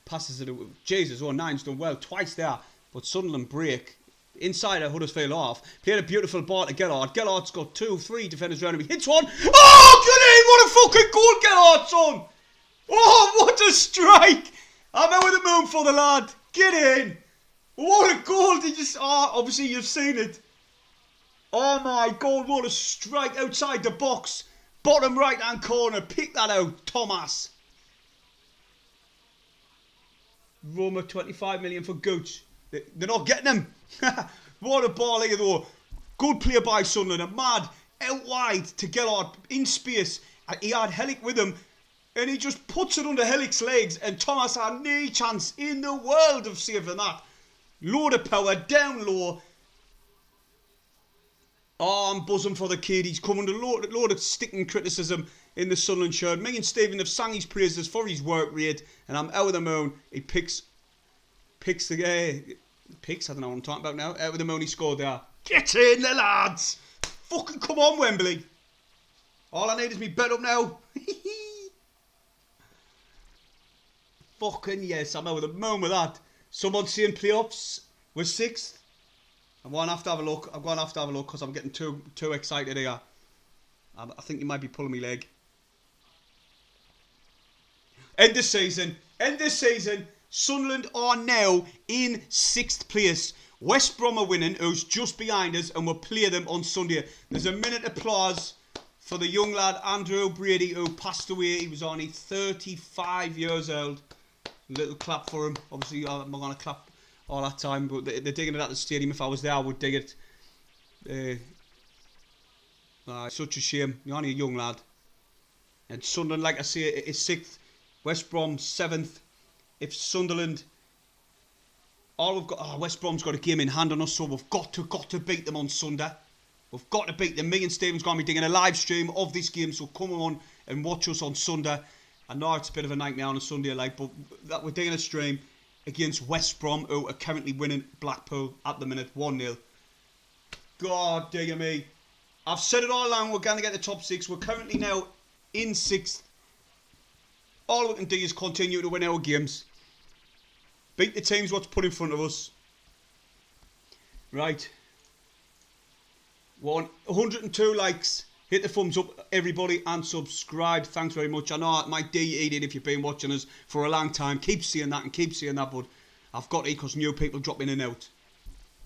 passes it. Jesus, 09's done well twice there. But Sunderland break. Inside a Huddersfield half. Played a beautiful ball to Gelard. Gellard's got 2-3 defenders around him. He hits one. Oh, get in! What a fucking goal, Gelard, son! Oh, what a strike! I'm over the moon for the lad. Get in! What a goal! Obviously you've seen it. Oh my God, what a strike outside the box. Bottom right hand corner. Pick that out, Thomas. Roma 25 million for Gooch. They're not getting him. What a ball here though. Good play by Sunderland. A mad out wide to Gelard in space. He had Heley with him. And he just puts it under Heley's legs. And Thomas had no chance in the world of saving that. Load of power, down low. Oh, I'm buzzing for the kid. He's come under a load of sticking criticism in the Sunderland shirt. Me and Stephen have sang his praises for his work rate. And I'm out of the moon. He picks the guy. Picks, I don't know what I'm talking about now. Out of the moon he scored there. Get in the lads. Fucking come on, Wembley. All I need is me bet up now. Fucking yes, I'm over the moon with that. Someone saying playoffs was 6th. I'm going to have to have a look. Because I'm getting too excited here. I think you might be pulling my leg. End of season. Sunderland are now in 6th place. West Brom are winning, who's just behind us, and we'll play them on Sunday. There's a minute applause for the young lad Andrew Brady, who passed away. He was only 35 years old. Little clap for him. Obviously, I'm not going to clap all that time, but they're digging it at the stadium. If I was there, I would dig it. Such a shame. You're only a young lad. And Sunderland, like I say, is 6th. West Brom 7th. If Sunderland, West Brom's got a game in hand on us, so we've got to beat them on Sunday. We've got to beat them. Me and Stephen's going to be doing a live stream of this game, so come on and watch us on Sunday. I know it's a bit of a nightmare on a Sunday, but we're doing a stream against West Brom, who are currently winning Blackpool at the minute 1-0. God dear me. I've said it all along, we're going to get the top 6. We're currently now in 6th. All we can do is continue to win our games. Beat the teams what's put in front of us. Right. 102 likes. Hit the thumbs up, everybody, and subscribe. Thanks very much. I know it might de-eat it if you've been watching us for a long time. Keep saying that, but I've got it because new people drop in and out.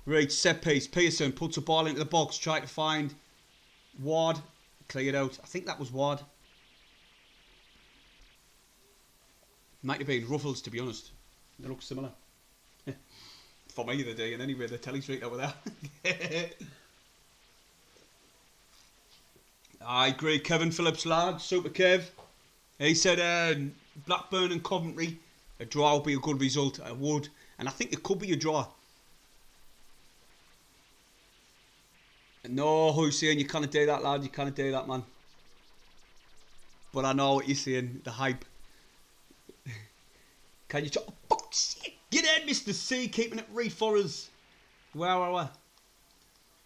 Right, set piece. Pearson puts a ball into the box, try to find Ward. Clear it out. I think that was Ward. Might have been Ruffles, to be honest. They look similar. For me, the day, and anyway, the telly's right over there. I agree, Kevin Phillips, lad. Super Kev. He said Blackburn and Coventry, a draw would be a good result. I would. And I think it could be a draw. No, Hussein, you can't do that, lad. You can't do that, man. But I know what you're saying. The hype. Can you... Oh, fuck, shit. Get in, Mr. C. Keeping it right for us. Where are we? Are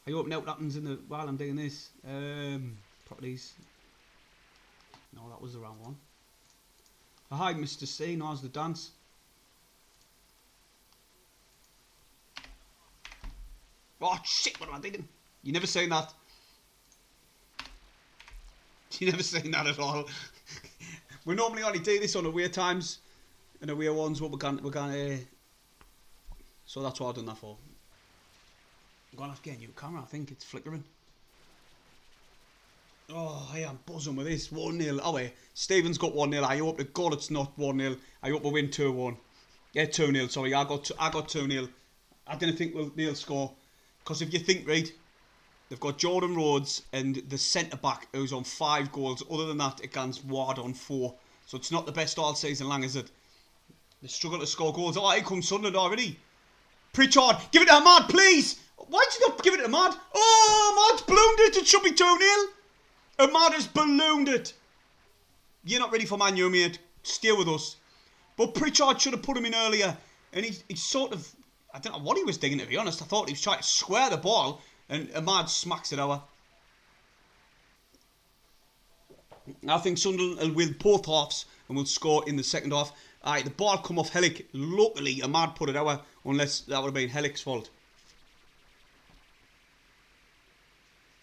you opening out what happens while I'm doing this? Properties. No, that was the wrong one. Oh, hi, Mr. C. Now's the dance. Oh, shit, what am I thinking? You never seen that. You never seen that at all. We normally only do this on away times and away ones, but we're gonna so that's what I've done that for. I'm gonna have to get a new camera, I think it's flickering. Oh, I am buzzing with this. 1-0. Oh wait, Stephen's got 1-0. I hope to God it's not 1-0. I hope we win 2-1. Yeah, 2-0, sorry, I got 2-0. I didn't think we'll score. Because if you think, right, they've got Jordan Rhodes and the centre-back who's on 5 goals. Other than that, against Ward on 4. So it's not the best all season long, is it? They struggle to score goals. Oh, here comes Sunderland already. Pritchard, give it to Ahmad, please! Why did you not give it to Ahmad? Oh, Ahmad's ballooned it. It should be 2-0. Ahmad has ballooned it. You're not ready for Man U, mate. Stay with us. But Pritchard should have put him in earlier. And he sort of... I don't know what he was digging, to be honest. I thought he was trying to square the ball. And Ahmad smacks it over. I think Sunderland will win both halves and will score in the second half. Alright, the ball come off Heley. Luckily, Ahmad put it over. Unless that would have been Heley's fault.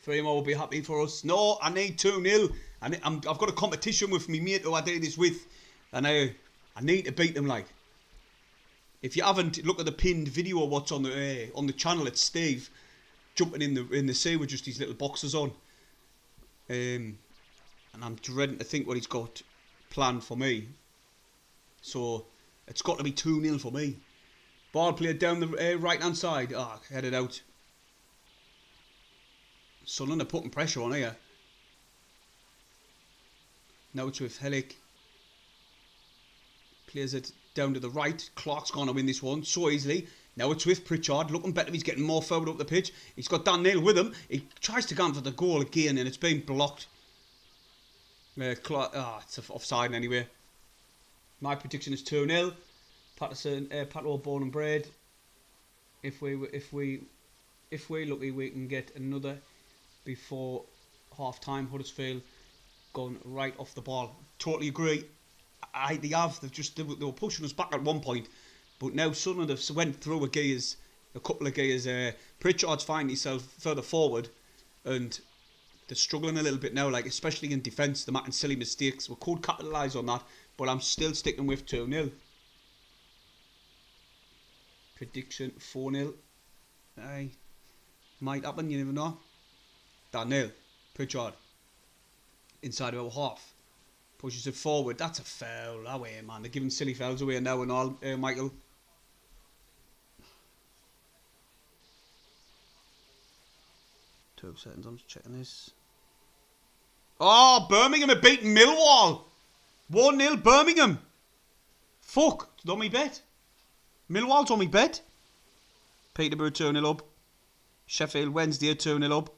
3 more will be happy for us. No, I need 2-0. I've got a competition with me mate who I do this with. And I need to beat them, like. If you haven't, look at the pinned video of what's on the channel. It's Steve jumping in the sea with just these little boxes on. And I'm dreading to think what he's got planned for me. So it's got to be 2-0 for me. Ball played down the right hand side. Ah, oh, headed out. Sunderland are putting pressure on here. Now it's with Heley. Plays it down to the right. Clark's going to win this one so easily. Now it's with Pritchard. Looking better. He's getting more forward up the pitch. He's got Dan Neil with him. He tries to go for the goal again and it's been blocked. It's offside anyway. My prediction is 2-0. Patterson, Pato, born and bred. If we're lucky, we can get another before half time. Huddersfield going right off the ball. Totally agree. They have. They were pushing us back at one point, but now Sunderland have went through a couple of gears. Pritchard's finding himself further forward, and they're struggling a little bit now. Like especially in defence, they're making silly mistakes. We could capitalise on that, but I'm still sticking with 2-0. Prediction 4-0. Aye, might happen. You never know. Daniel Pritchard inside of our half. Pushes it forward. That's a foul. Away, man. They're giving silly fouls away now and all, Michael. Two seconds. I'm just checking this. Oh, Birmingham have beaten Millwall. 1-0 Birmingham. Fuck. It's on me bet. Millwall's on me bet. Peterborough 2-0 up. Sheffield Wednesday 2-0 up.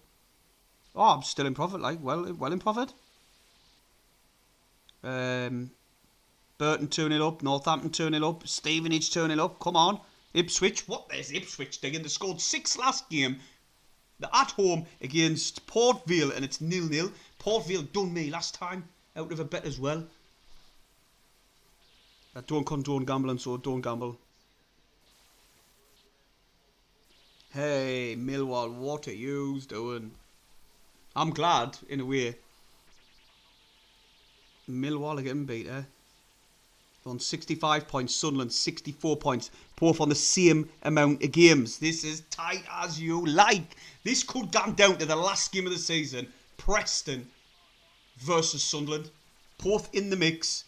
Oh, I'm still in profit. Like, well in profit. Burton 2-0 up, Northampton 2-0 up, Stevenage 2-0 up, come on. Ipswich, there's Ipswich digging. They scored 6 last game. They're at home against Port Vale and it's 0-0. Port Vale done me last time out of a bet as well. I don't condone gambling, so don't gamble. Hey, Millwall, what are you doing? I'm glad, in a way. Millwall are getting beat, on 65 points, Sunderland 64 points, both on the same amount of games. This is tight as you like. This could come down to the last game of the season. Preston versus Sunderland, both in the mix.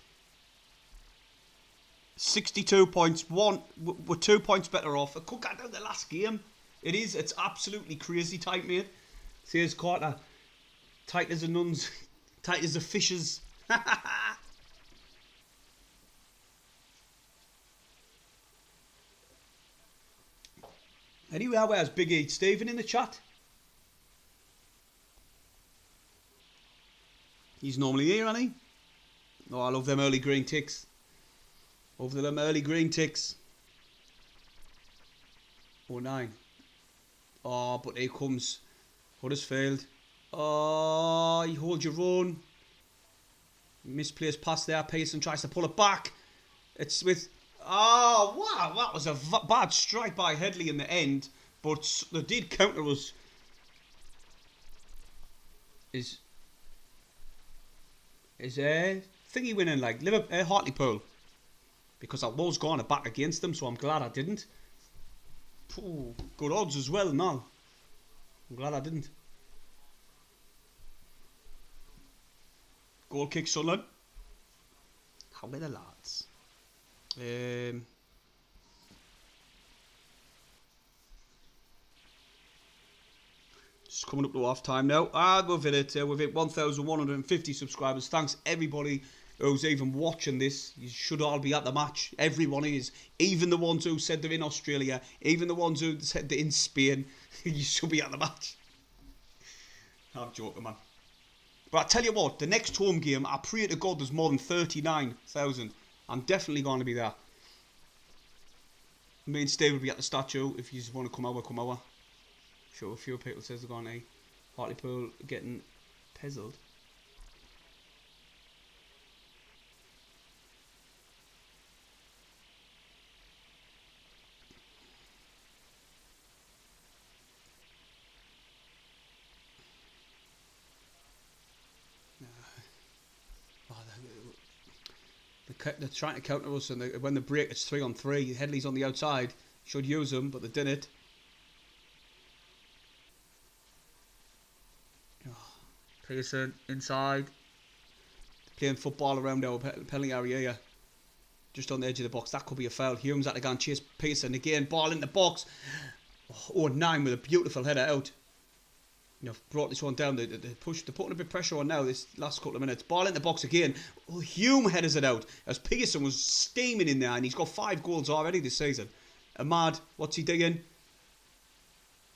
62 points, we're 2 points better off. It could come down to the last game. It's absolutely crazy tight, mate. Here's Carter, tight as a nun's, tight as a fish's. Anyway, where's Big E Stephen in the chat? He's normally here, isn't he? Oh, I love them early green ticks. Over them early green ticks. 09. Oh, but here comes Huddersfield. Oh, you hold your own. Misplaced pass there. Pearson tries to pull it back. It's with... Oh, wow. That was a bad strike by Heley in the end. But they did counter us. Is thingy winning like Hartlepool? Because I was going to back against them, so I'm glad I didn't. Ooh, good odds as well now. I'm glad I didn't. Goal kick Sunderland. How many lads? Just coming up to half time now. We've hit 1,150 subscribers. Thanks everybody who's even watching this. You should all be at the match. Everyone is. Even the ones who said they're in Australia. Even the ones who said they're in Spain. You should be at the match. I'm joking, man. But I tell you what, the next home game, I pray to God there's more than 39,000. I'm definitely going to be there. Me and Steve will be at the statue. If you just want to come over, come over. Sure, a few people says they're going to Hartlepool getting puzzled. They're trying to counter us, and when they break, it's 3-on-3. Headley's on the outside. Should use them, but they didn't. Oh, Pearson inside. Playing football around our penalty area here. Just on the edge of the box. That could be a foul. Hume's had to go and chase Pearson again. Ball in the box. Oh, 9 with a beautiful header out. You know, brought this one down. They're putting a bit of pressure on now this last couple of minutes. Ball in the box again. Oh, Hume headers it out as Pearson was steaming in there, and he's got 5 goals already this season. Ahmad, what's he doing?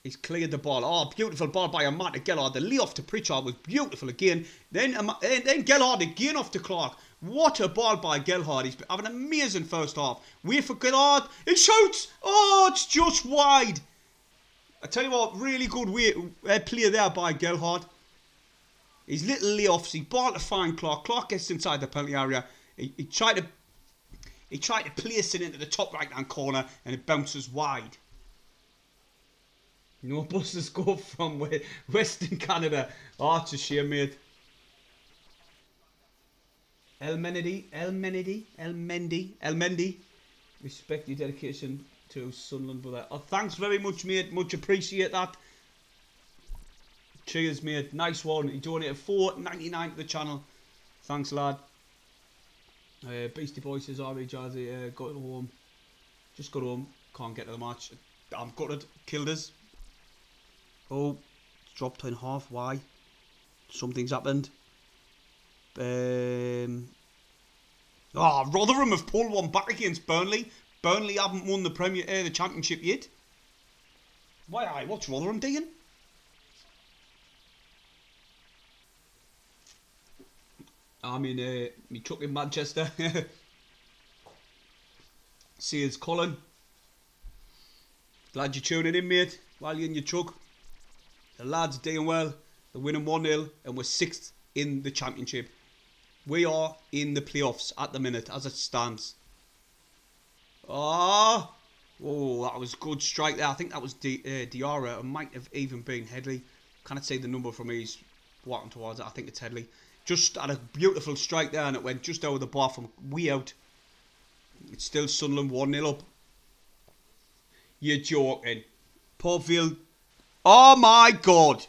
He's cleared the ball. Oh, beautiful ball by Ahmad to Gellhard. The lay off to Pritchard was beautiful again. Then Gellhard again off to Clark. What a ball by Gellhard. He's having an amazing first half. Wait for Gellhard. He shoots. Oh, it's just wide. I tell you what, really good play there by Gellhard. His little layoffs, he ball to find Clark. Clark gets inside the penalty area. He tried to place it into the top right hand corner and it bounces wide. No buses go from Western Canada. Oh, it's a shame, mate. Elmendy. Respect your dedication to Sunderland, brother. Oh, thanks very much, mate. Much appreciate that. Cheers, mate. Nice one. He donated $4.99 to the channel. Thanks, lad. Beastie Boy says, alright, Jazzy, got home. Just got home. Can't get to the match. I'm gutted. Killed us. Oh, dropped in half. Why? Something's happened. Rotherham have pulled one back against Burnley. Burnley haven't won the Championship yet. Why? What's Rotherham doing? I'm in me truck in Manchester. See it's Colin. Glad you're tuning in, mate, while you're in your truck. The lads are doing well. They're winning 1-0 and we're 6th in the Championship. We are in the playoffs at the minute as it stands. Oh, that was a good strike there. I think that was Diarra. It might have even been Heley. Can't say the number from me. He's walking towards it. I think it's Heley. Just had a beautiful strike there and it went just over the bar from way out. It's still Sunderland 1-0 up. You're joking. Portfield. Oh my God.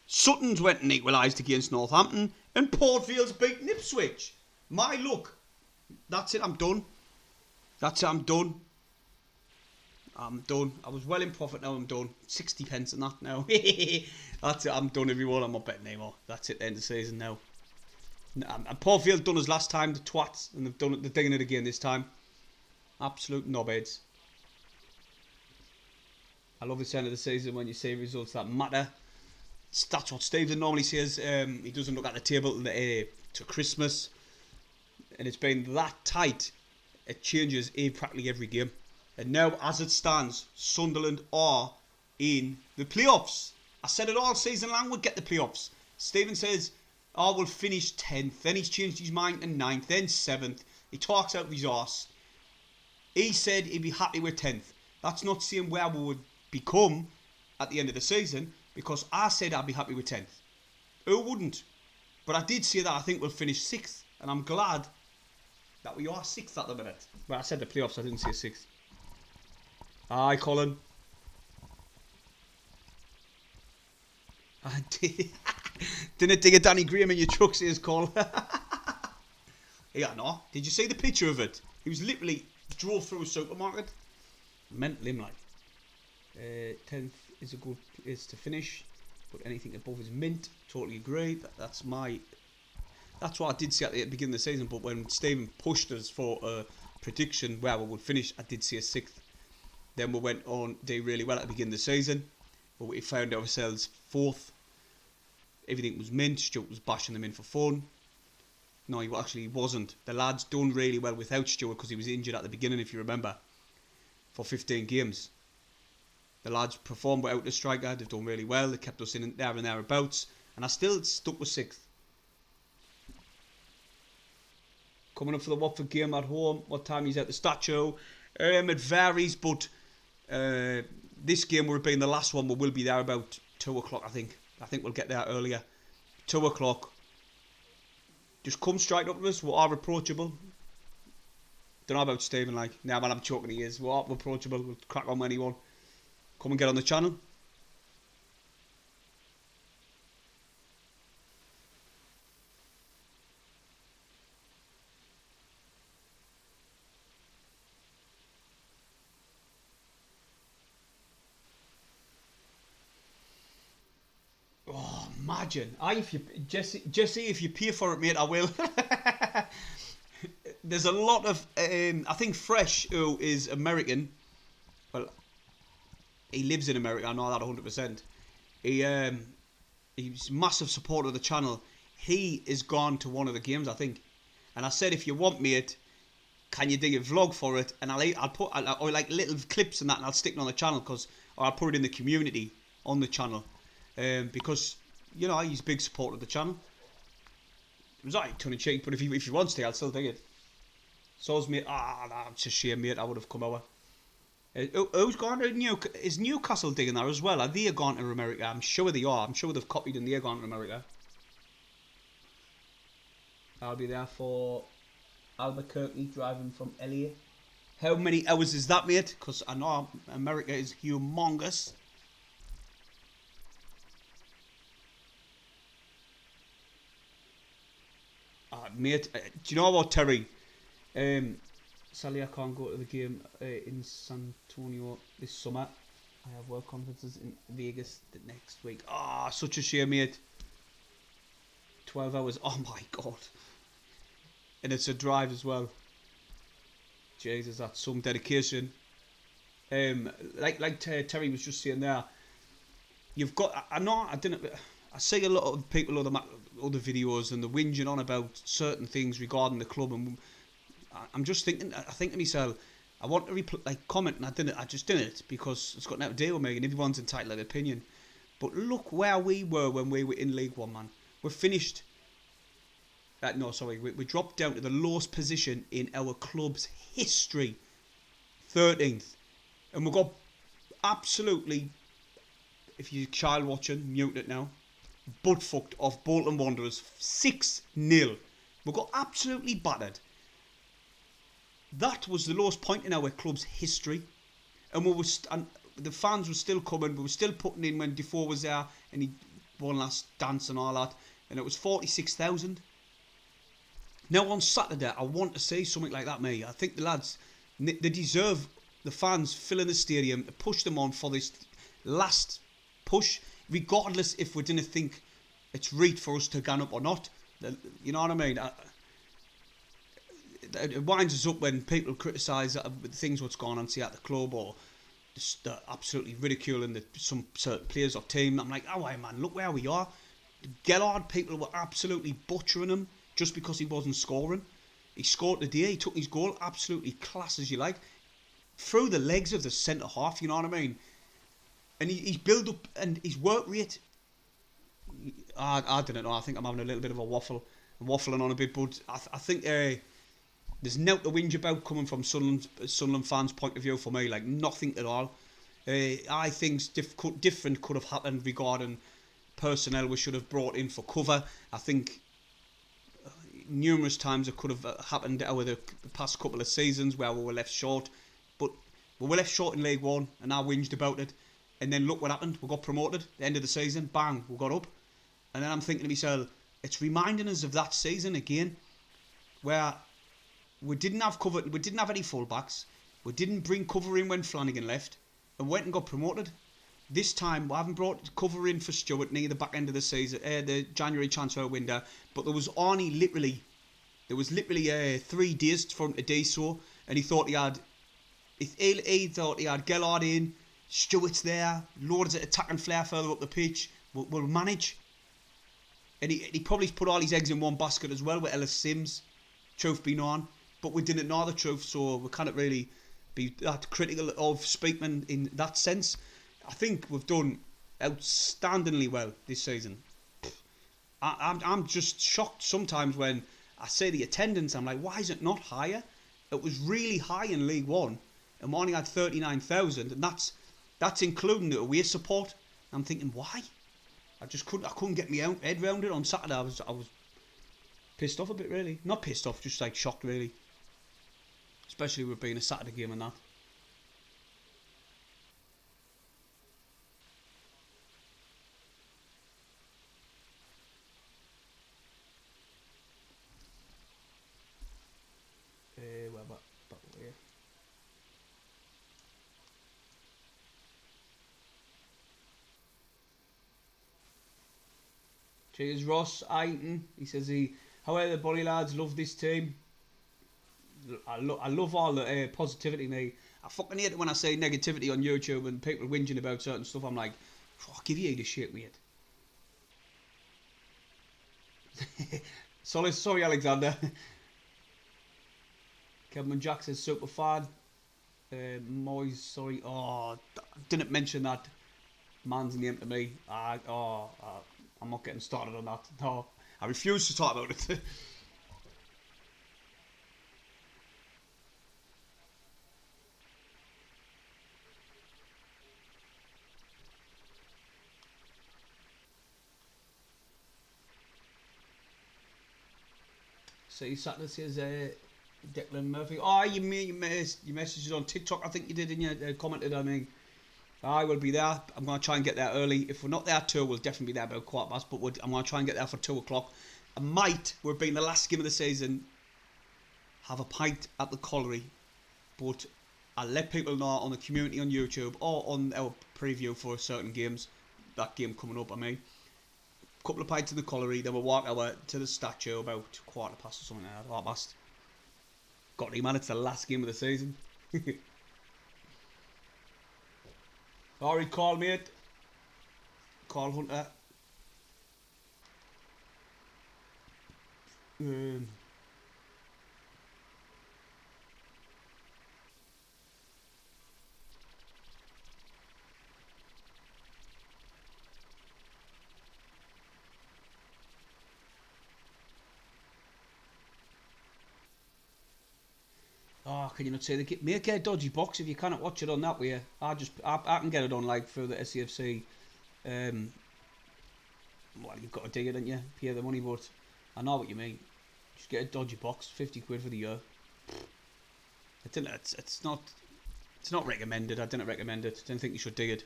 Sutton's went and equalised against Northampton and Portfield's beaten Ipswich. My luck. That's it, I'm done. That's it, I'm done. I'm done. I was well in profit, now I'm done. 60 pence and that now. That's it, I'm done, everyone. I'm not betting anymore. That's it, the end of the season now. And Portfield done us last time, the twats, and they're doing it again this time. Absolute knobheads. I love this end of the season when you see results that matter. That's what Stephen normally says. He doesn't look at the table to Christmas. And it's been that tight. It changes practically every game. And now, as it stands, Sunderland are in the playoffs. I said it all season long, we'll get the playoffs. Stephen says, we'll finish 10th. Then he's changed his mind to 9th, then 7th. He talks out of his arse. He said he'd be happy with 10th. That's not saying where we would become at the end of the season, because I said I'd be happy with 10th. Who wouldn't? But I did say that I think we'll finish 6th, and I'm glad that we are 6th at the minute. Well, I said the playoffs, I didn't say 6th. Hi, Colin. I did. Didn't dig a Danny Graham in your truck, says Colin. Yeah, no. Did you see the picture of it? He was literally drove through a supermarket. Mental him, like. 10th is a good place to finish, but anything above is mint. Totally agree. That's what I did say at the beginning of the season, but when Stephen pushed us for a prediction where we would finish, I did say 6th. Then we went on, did really well at the beginning of the season, but we found ourselves 4th. Everything was mint. Stuart was bashing them in for fun. No, he actually wasn't. The lads done really well without Stuart because he was injured at the beginning, if you remember, for 15 games. The lads performed without the striker. They've done really well. They kept us in there and thereabouts. And I still stuck with 6th. Coming up for the Watford game at home. What time is at the statue? It varies, but this game will be the last one. We will be there about 2 o'clock, I think. I think we'll get there earlier. 2 o'clock. Just come straight up to us. We are approachable. Don't know about Stephen, like. Now, man, I'm choking he is. We are approachable. We'll crack on with anyone. Come and get on the channel. Oh, imagine. Jesse, if you pay for it, mate, I will. There's a lot of, I think Fresh, who is American, well, he lives in America, I know that 100%. He's a massive supporter of the channel. He is gone to one of the games, I think. And I said, if you want, mate, can you do a vlog for it? And I'll put like little clips and that, and I'll stick it on the channel, or I'll put it in the community on the channel. Because, you know, he's a big supporter of the channel. It was alright, tongue in cheek, but if he wants to, I'll still take it. So's mate. Nah, it's a shame, mate. I would have come over. Who's gone to Is Newcastle digging there as well? Are they gone to America? I'm sure they are. I'm sure they've copied and they're gone to America. I'll be there for Albuquerque, driving from Heley. How many hours is that, mate? Because I know America is humongous. Mate, do you know what, Terry? Sadly, I can't go to the game in San Antonio this summer. I have work conferences in Vegas the next week. Such a shame, mate. 12 hours. Oh my god. And it's a drive as well. Jesus, that's some dedication. Like Terry was just saying there, you've got. I see a lot of people other videos and they're whinging on about certain things regarding the club, and I'm just thinking. I think to myself, I want to comment, and I just did it because it's got nothing to do with me, and everyone's entitled to their opinion. But look where we were when we were in League One, man. We're finished. We dropped down to the lowest position in our club's history, 13th, and we got absolutely. If you're child watching, mute it now. Butt fucked off Bolton Wanderers 6-0. We got absolutely battered. That was the lowest point in our club's history, and the fans were still coming. We were still putting in when Defoe was there, and he won last dance and all that, and it was 46,000. Now on Saturday, I want to see something like that, mate. I think the lads, they deserve the fans filling the stadium to push them on for this last push, regardless if we didn't think it's right for us to gun up or not. You know what I mean? It winds us up when people criticise things what's going on at the club, or just absolutely ridiculing some certain players or team. I'm like, oh, man, look where we are. Gellard, people were absolutely butchering him just because he wasn't scoring. He scored today, he took his goal, absolutely class as you like, through the legs of the centre half, you know what I mean? And he's build up and his work rate, I don't know, I think I'm having a little bit of a waffling on a bit, but I think there's nothing to whinge about coming from Sunderland fans' point of view for me, like nothing at all. I think different could have happened regarding personnel we should have brought in for cover. I think numerous times it could have happened over the past couple of seasons where we were left short, but we were left short in League One and I whinged about it, and then look what happened. We got promoted at the end of the season, bang, we got up, and then I'm thinking to myself, it's reminding us of that season again where we didn't have cover, we didn't have any fullbacks, we didn't bring cover in when Flanagan left, and went and got promoted. This time, we haven't brought cover in for Stewart near the back end of the season, the January transfer window. But there was literally 3 days for him to do so, and he thought he had Gellard in, Stewart's there, loads of attacking flair further up the pitch. We'll manage. And he probably put all his eggs in one basket as well with Ellis Sims, truth be known. But we didn't know the truth, so we can't really be that critical of Speakman in that sense. I think we've done outstandingly well this season. I'm just shocked sometimes when I see the attendance. I'm like, why is it not higher? It was really high in League One, and we only had 39,000, and that's including the away support. I'm thinking, why? I couldn't get my head round it on Saturday. I was pissed off a bit, really. Not pissed off, just like shocked, really. Especially with being a Saturday game and that. Cheers, Ross Aiton. He says however, the Bonnie lads love this team. I love all the positivity, mate. I fucking hate it when I say negativity on YouTube and people whinging about certain stuff. I'm like, fuck, give you the shit, mate. Sorry, Alexander. Kevin Jacques says super fan. Moyes, sorry. Oh, didn't mention that man's name to me. I'm not getting started on that. No, I refuse to talk about it. So you sat there says Declan Murphy. Oh, you messages on TikTok. I think you did, and you commented. I mean, I will be there. I'm going to try and get there early. If we're not there at 2, we'll definitely be there about 2:15. But I'm going to try and get there for 2 o'clock. I might, we're being the last game of the season, have a pint at the colliery. But I'll let people know on the community on YouTube or on our preview for certain games. That game coming up, I mean. Couple of pints in the colliery, then we'll walk over to the statue about 2:15 or something like that. 2:15. Got it, man, it's the last game of the season. Sorry, call mate. Call Hunter. Oh, can you not say they make a dodgy box if you cannot watch it on that way? I can get it on like through the SAFC. Well, you've got to dig it, don't you? Pay the money, but I know what you mean. Just get a dodgy box, 50 quid for the year. It's not recommended. I didn't recommend it. I didn't think you should dig it.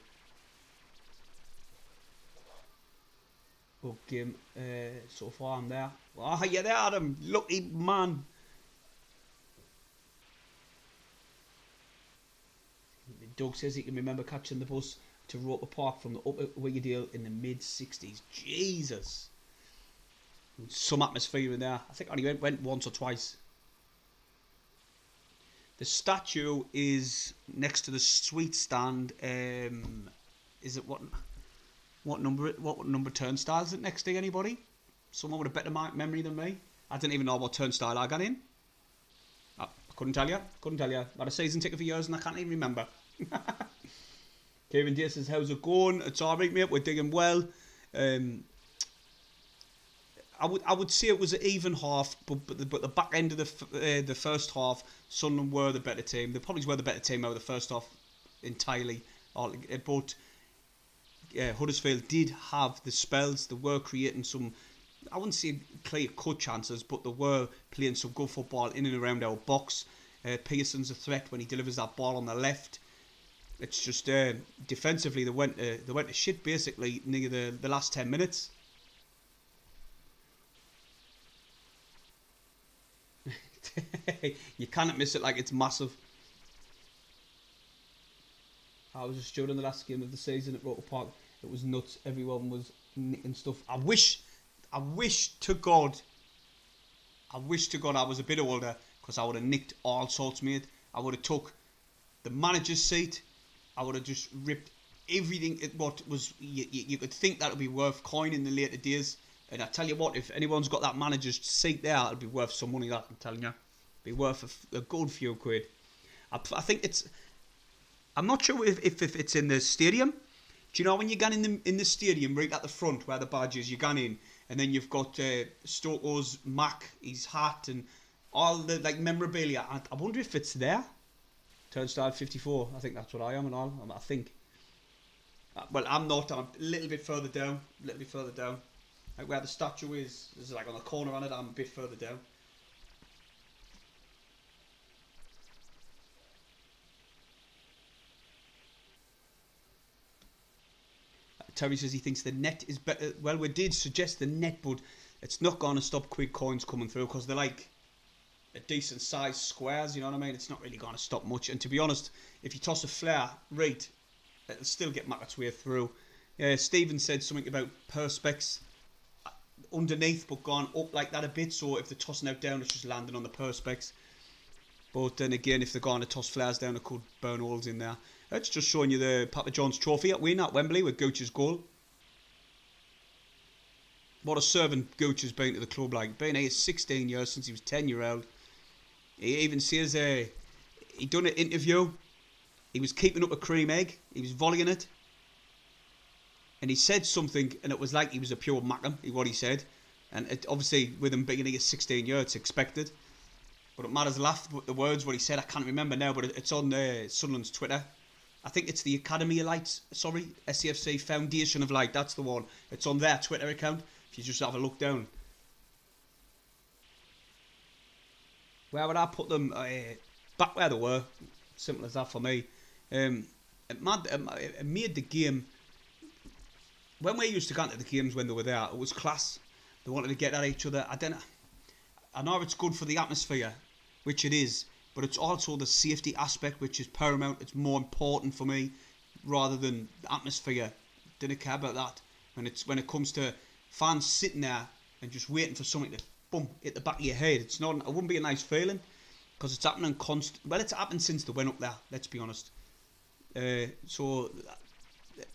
Good game so far. I'm there. Oh, you're there, Adam. Lucky man. Doug says he can remember catching the bus to Roper Park from the Upper Wiggedale in the mid-60s. Jesus. Some atmosphere in there. I think I only went once or twice. The statue is next to the sweet stand. Is it what number turnstile is it next to? Anybody? Someone with a better memory than me? I didn't even know what turnstile I got in. I couldn't tell you. I've had a season ticket for years and I can't even remember. Kevin D says, how's it going? It's alright, mate, we're digging well. I would say it was an even half, but the back end of the first half, Sunderland were the better team. They probably were the better team out of the first half entirely. But Huddersfield did have the spells. They were creating some, I wouldn't say clear cut chances, but they were playing some good football in and around our box. Pearson's a threat when he delivers that ball on the left. It's just defensively they went to shit basically near the last 10 minutes. You cannot miss it, like it's massive. I was a steward in the last game of the season at Roper Park. It was nuts. Everyone was nicking stuff. I wish to God I was a bit older, because I would have nicked all sorts, mate. I would have took the manager's seat. I would have just ripped everything. What was you could think that would be worth coin in the later days. And I tell you what, if anyone's got that manager's seat there, it'll be worth some money. That I'm telling you, be worth a good few quid. I think it's. I'm not sure if it's in the stadium. Do you know when you go in the stadium right at the front where the badge is? You go in, and then you've got Stoko's Mac, his hat, and all the like memorabilia. I wonder if it's there. Turnstile 54. I think that's what I am and all. I think. Well, I'm not. I'm a little bit further down. Like where the statue is like on the corner on it. I'm a bit further down. Terry says he thinks the net is better. Well, we did suggest the net, but it's not going to stop quick coins coming through because they're like a decent sized squares, you know what I mean? It's not really going to stop much. And to be honest, if you toss a flare right, it'll still get its way through. Stephen said something about perspex underneath but gone up like that a bit, so if they're tossing out down, it's just landing on the perspex. But then again, if they're going to toss flares down, it could burn holes in there. It's just showing you the Papa John's trophy win at Wembley with Gooch's goal. What a servant Gooch has been to the club. Like, been here 16 years since he was 10-year-old. He even says he done an interview. He was keeping up a cream egg. He was volleying it. And he said something, and it was like he was a pure mackem, what he said. And it, obviously, with him being a 16 year, it's expected. But it matters laughed with the words what he said. I can't remember now, but it's on Sunderland's Twitter. I think it's the Academy of Light. Sorry, SAFC Foundation of Light. That's the one. It's on their Twitter account. If you just have a look down. Where would I put them? Back where they were. Simple as that for me. It made the game. When we used to go into the games when they were there, it was class. They wanted to get at each other. I know it's good for the atmosphere, which it is, but it's also the safety aspect which is paramount. It's more important for me rather than the atmosphere. Didn't care about that. When it comes to fans sitting there and just waiting for something to boom hit the back of your head, it wouldn't be a nice feeling because it's happening constant. Well, it's happened since they went up there. Let's be honest. So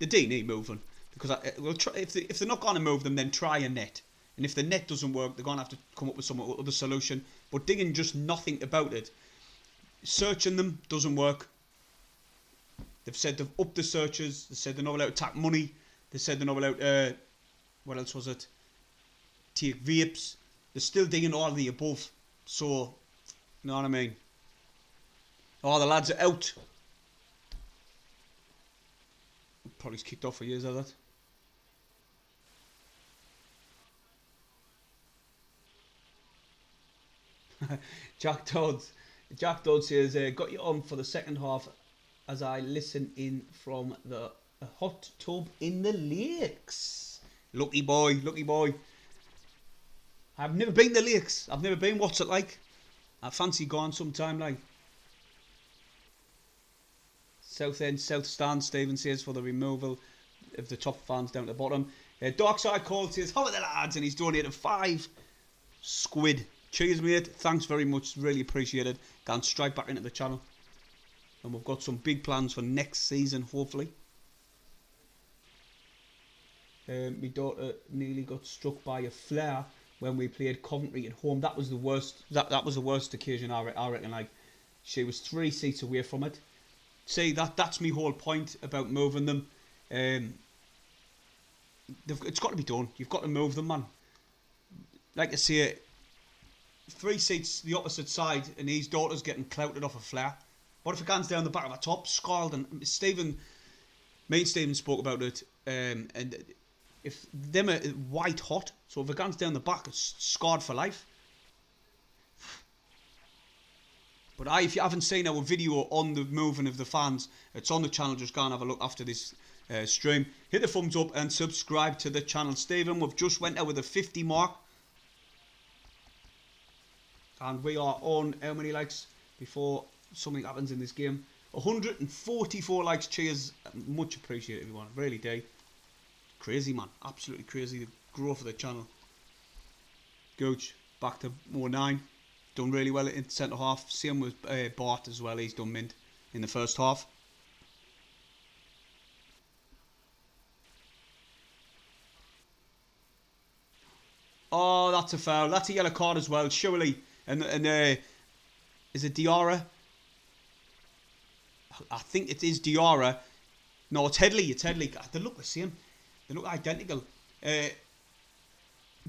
the D need moving because if they're not going to move them, then try a net. And if the net doesn't work, they're going to have to come up with some other solution. But digging just nothing about it, searching them doesn't work. They've said they've upped the searches. They said they're not allowed to tap money. They said they're not allowed what else was it? Take vapes. They're still digging all of the above. So, you know what I mean? Oh, the lads are out. Probably kicked off for years of that. Jack Dodd says, got you on for the second half as I listen in from the hot tub in the lakes. Lucky boy. I've never been to the lakes. I've never been. What's it like? I fancy going sometime, like. South End, South Stand, Stephen says, for the removal of the top fans down to the bottom. Darkside Call says, hello there lads, and he's donated 5 squid. Cheers, mate. Thanks very much. Really appreciate it. Can strike back into the channel. And we've got some big plans for next season, hopefully. My daughter nearly got struck by a flare when we played Coventry at home. That was the worst. That was the worst occasion, I reckon. Like, she was 3 seats away from it. See, that's my whole point about moving them. It's got to be done. You've got to move them, man. Like I say, 3 seats the opposite side, and his daughter's getting clouted off a flare. What if it goes down the back of a top, scald? And me and Stephen spoke about it, and if them are white hot, so if it goes down the back, it's scarred for life. But if you haven't seen our video on the moving of the fans, it's on the channel. Just go and have a look after this stream. Hit the thumbs up and subscribe to the channel. Stephen, we've just went out with the 50 mark. And we are on how many likes before something happens in this game? 144 likes. Cheers. Much appreciated, everyone. Really do. Crazy, man. Absolutely crazy. The growth of the channel. Gooch back to 09. Done really well in centre half. Same with Bart as well. He's done mint in the first half. Oh, that's a foul. That's a yellow card as well. Surely. And is it Diarra? I think it is Diarra. No, it's Heley. They look the same. They look identical.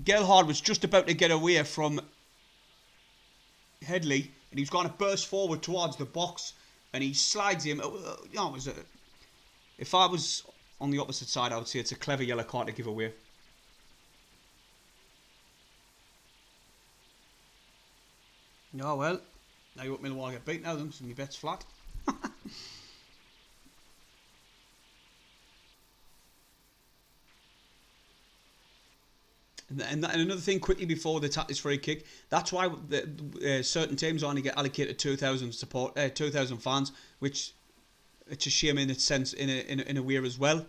Gelhard was just about to get away from Heley, and he was going to burst forward towards the box, and he slides him. If I was on the opposite side, I would say it's a clever yellow card to give away. Oh well, now you want Millwall to get beat now then, so my bet's flat. And another thing quickly before they tap this free kick, that's why certain teams only get allocated 2,000 fans, which it's a shame in its sense in a way as well.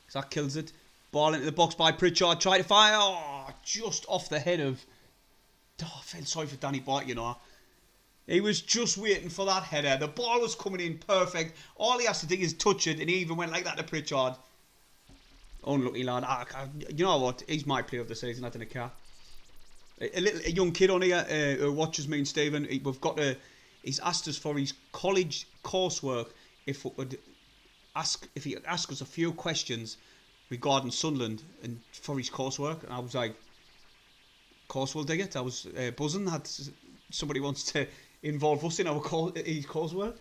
So that kills it. Ball into the box by Pritchard, try to fire, just off the head of. I feel sorry for Danny Bart, you know. He was just waiting for that header. The ball was coming in perfect. All he has to do is touch it, and he even went like that to Pritchard. Unlucky lad. You know what? He's my player of the season. I don't care. A young kid on here who watches me and Stephen. He's asked us for his college coursework if he could ask us a few questions regarding Sunderland and for his coursework, and I was like, of course we'll dig it. I was buzzing that somebody wants to involve us in our his coursework.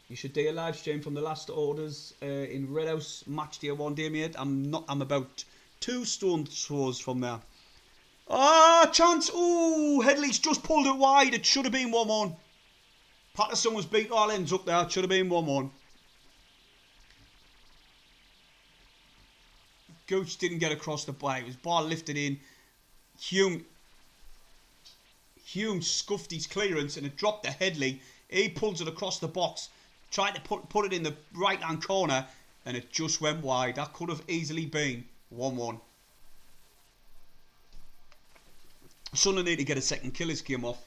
You should do a live stream from the last orders in Red House match day one day, mate. I'm about 2 stone throws from there. Ah, chance! Ooh, Heley's just pulled it wide. It should have been 1-1. Patterson was beat all ends up there. It should have been 1-1. Gooch didn't get across the bar. It was ball lifted in. Hume scuffed his clearance and it dropped to Heley. He pulls it across the box. Tried to put it in the right hand corner and it just went wide. That could have easily been 1-1. Sunderland need to get a second kill this game off.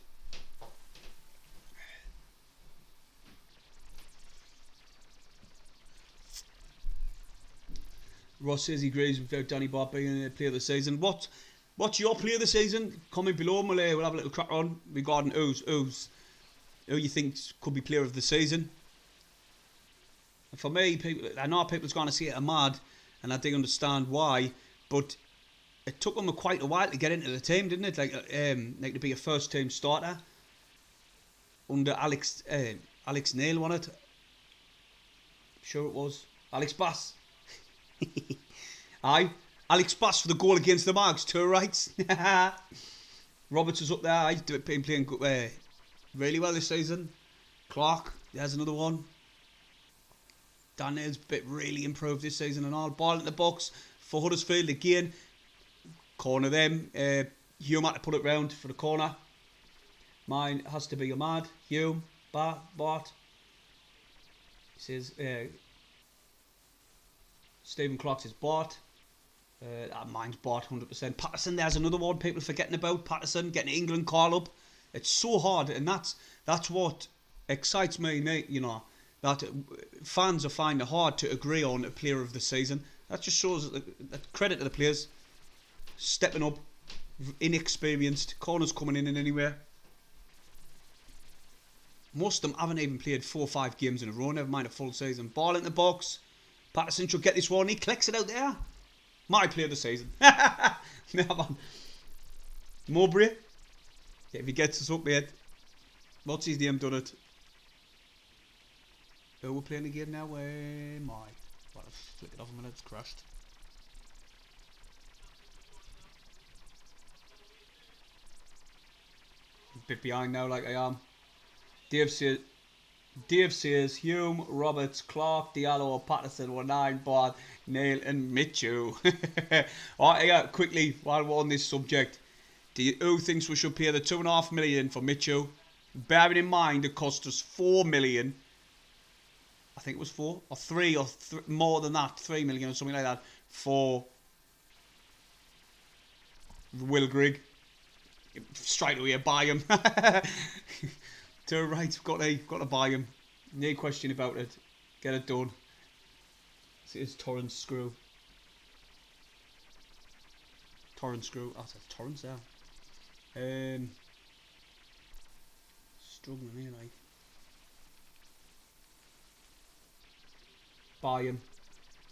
Ross says he agrees with Danny Barr being a player of the season. What's your player of the season? Comment below and we'll have a little crack on regarding who you think could be player of the season. And for me, I know people's going to see it are mad, and I do understand why, but it took them quite a while to get into the team, didn't it? Like to be a first team starter under Alex Neil, wasn't it? Sure it was. Alex Bass. Aye. Alex Bass for the goal against the Margs, 2 rights. Roberts was up there. He's been playing really well this season. Clark, there's another one. Daniel's really improved this season and all. Ball in the box for Huddersfield again. Corner them. Hume had to put it round for the corner. Mine has to be Ahmad. Hume. Bart. He says Stephen Clark says Bart. Mine's Bart 100%. Patterson, there's another one people forgetting about. Patterson getting England call up. It's so hard, and that's what excites me, you know, that fans are finding it hard to agree on a player of the season. That just shows that credit to the players stepping up, inexperienced, corners coming in anywhere. Most of them haven't even played 4 or 5 games in a row, never mind a full season. Ball in the box. Patterson should get this one. He collects it out there. My player of the season. Never mind. Mowbray. Yeah, if he gets us up, mate. What's his name done it? Oh, we're playing again now. What a flick it off a minute. It's crashed. A bit behind now, like I am. Dave says Hume, Roberts, Clark, Diallo, Patterson were 9, Bard, Neil and Mitchell. Alright, yeah, quickly, while we're on this subject, who thinks we should pay the $2.5 million for Mitchell? Bearing in mind it cost us $4 million. I think it was 4 or 3 or more than that, 3 million or something like that for Will Grigg. Straight away, buy him. Right, got to buy him. No question about it. Get it done. See, it's Torrance screw. Torrance screw. Oh, it's Torrance there. Struggling here, like. Buy him.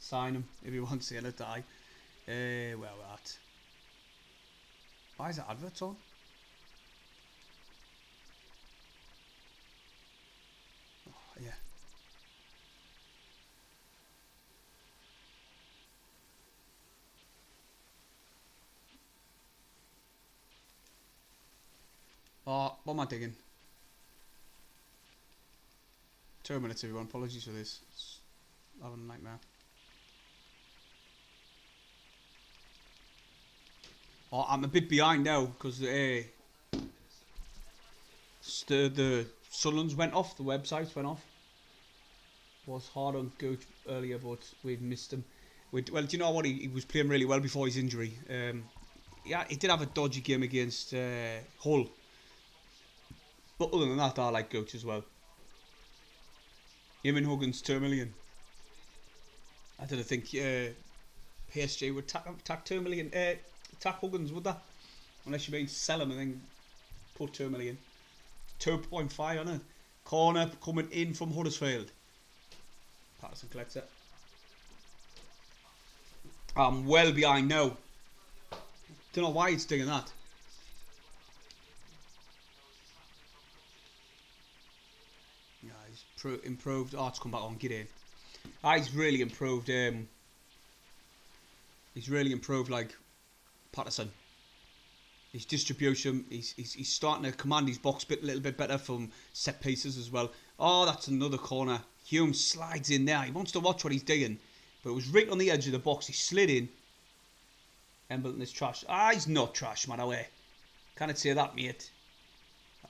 Sign him if you want to see it die. Where we're at. Why is that advert on? Yeah. Oh, what am I digging? 2 minutes, everyone. Apologies for this. It's having a nightmare. Oh, I'm a bit behind now because the Sunderland's went off. The websites went off. Was hard on Gooch earlier, but we've missed him. Well, do you know what? He was playing really well before his injury. Yeah, he did have a dodgy game against Hull. But other than that, I like Gooch as well. Him and Huggins, 2 million. I didn't think PSG would tack 2 million. Tack Huggins, would that? Unless you mean sell him and then put 2 million. 2.5 on it. Corner coming in from Huddersfield. Patterson collects it. I'm well behind now. Don't know why it's doing that. Yeah, he's improved. Oh, it's come back on. Get in. He's really improved. He's really improved, like Patterson. His distribution. He's starting to command his box a little bit better from set pieces as well. Oh, that's another corner. Hume slides in there. He wants to watch what he's doing, but it was right on the edge of the box. He slid in. Embleton is trash. He's not trash, man. Away. Can't say that, mate.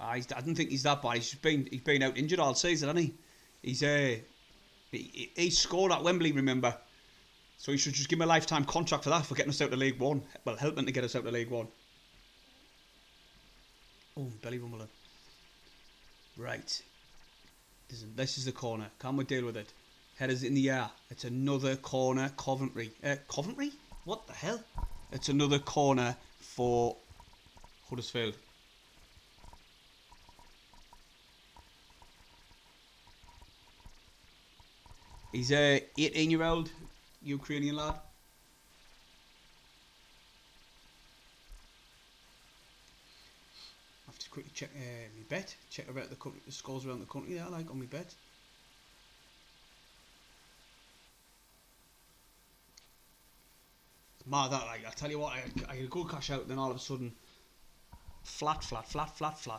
I don't think he's that bad. He's been out injured all season, hasn't he? He scored at Wembley, remember? So he should just give him a lifetime contract for that, for getting us out of League One. Well, helping to get us out of League One. Oh, belly rumbling. Right. This is the corner. Can we deal with it? Headers in the air. It's another corner. Coventry. Coventry? What the hell? It's another corner for Huddersfield. He's a 18-year-old Ukrainian lad. I have to quickly check my bet. Check about the scores around the country there, like on my bet. Mad that, like, I tell you what, I had a good cash out, then all of a sudden, flat.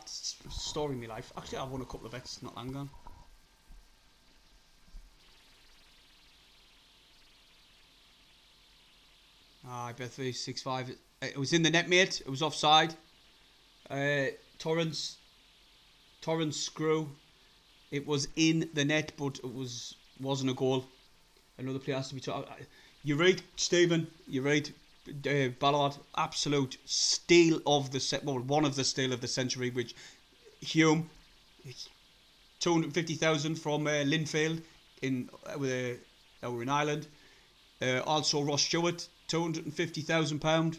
Story in my life. Actually, I've won a couple of bets not long gone. I bet 365. It was in the net, mate. It was offside. Torrance screw. It was in the net, but it wasn't a goal. Another player has to be taught. You're right, Stephen. You're right. Ballard, absolute steal of the set. Well, one of the steal of the century. Which Hume, 250,000 from Linfield over in Ireland. Also Ross Stewart, £250,000.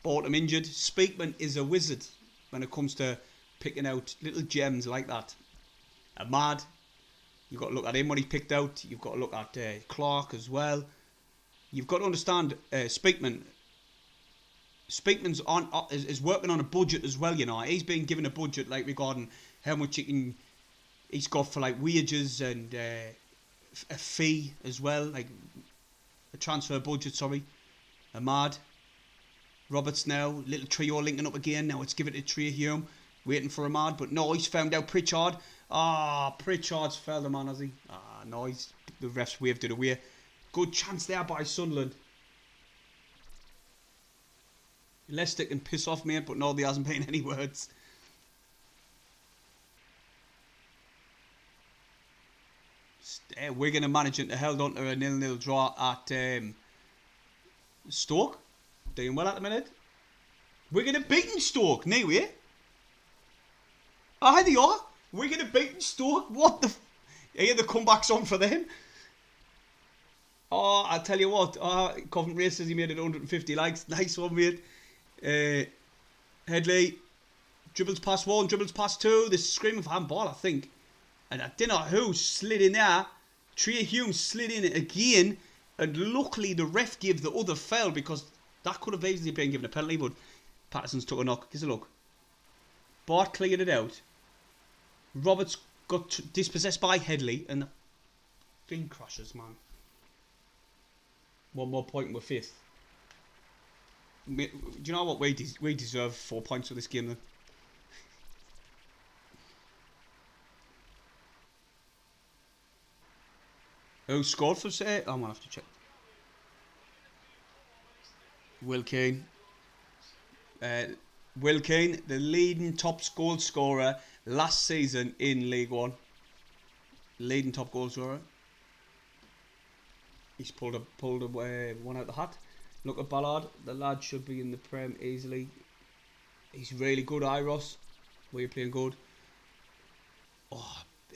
Bought him injured. Speakman is a wizard when it comes to picking out little gems like that. Ahmad, you've got to look at him when he picked out. You've got to look at Clark as well. You've got to understand Speakman's is working on a budget as well. You know, he's been given a budget like regarding how much he's got for like wages and a fee as well, like a transfer budget. Sorry, Ahmad. Roberts now, little trio linking up again. Now it's given to Trey Hume, waiting for Ahmad, but no, he's found out Pritchard. Pritchard's fell the man, has he? No, the refs waved it away. Good chance there by Sunderland. Leicester can piss off, mate, but no, there hasn't been any words. Wigan are managing to hold on to a 0-0 draw at Stoke. Doing well at the minute. Wigan have beaten Stoke, no way. Here they are. Wigan have beaten Stoke. What the Here the comeback's on for them. I'll tell you what. Coventry says he made it 150 likes. Nice one, mate. Heley dribbles past one, dribbles past two. This is screaming for handball, I think. And I don't know who slid in there. Trey Hume slid in it again. And luckily the ref gave the other foul, because that could have easily been given a penalty, but Patterson's took a knock. Here's a look. Bart cleared it out. Roberts got dispossessed by Heley, and the thing crashes, man. One more point and we're fifth. Do you know what? We deserve 4 points for this game, then. Who scored for say? I'm gonna have to check. Wilkie. Wilkie, the leading top goal scorer last season in League One. Leading top goal scorer. He's pulled one out the hat. Look at Ballard. The lad should be in the Prem easily. He's really good, Ross. Where you playing good?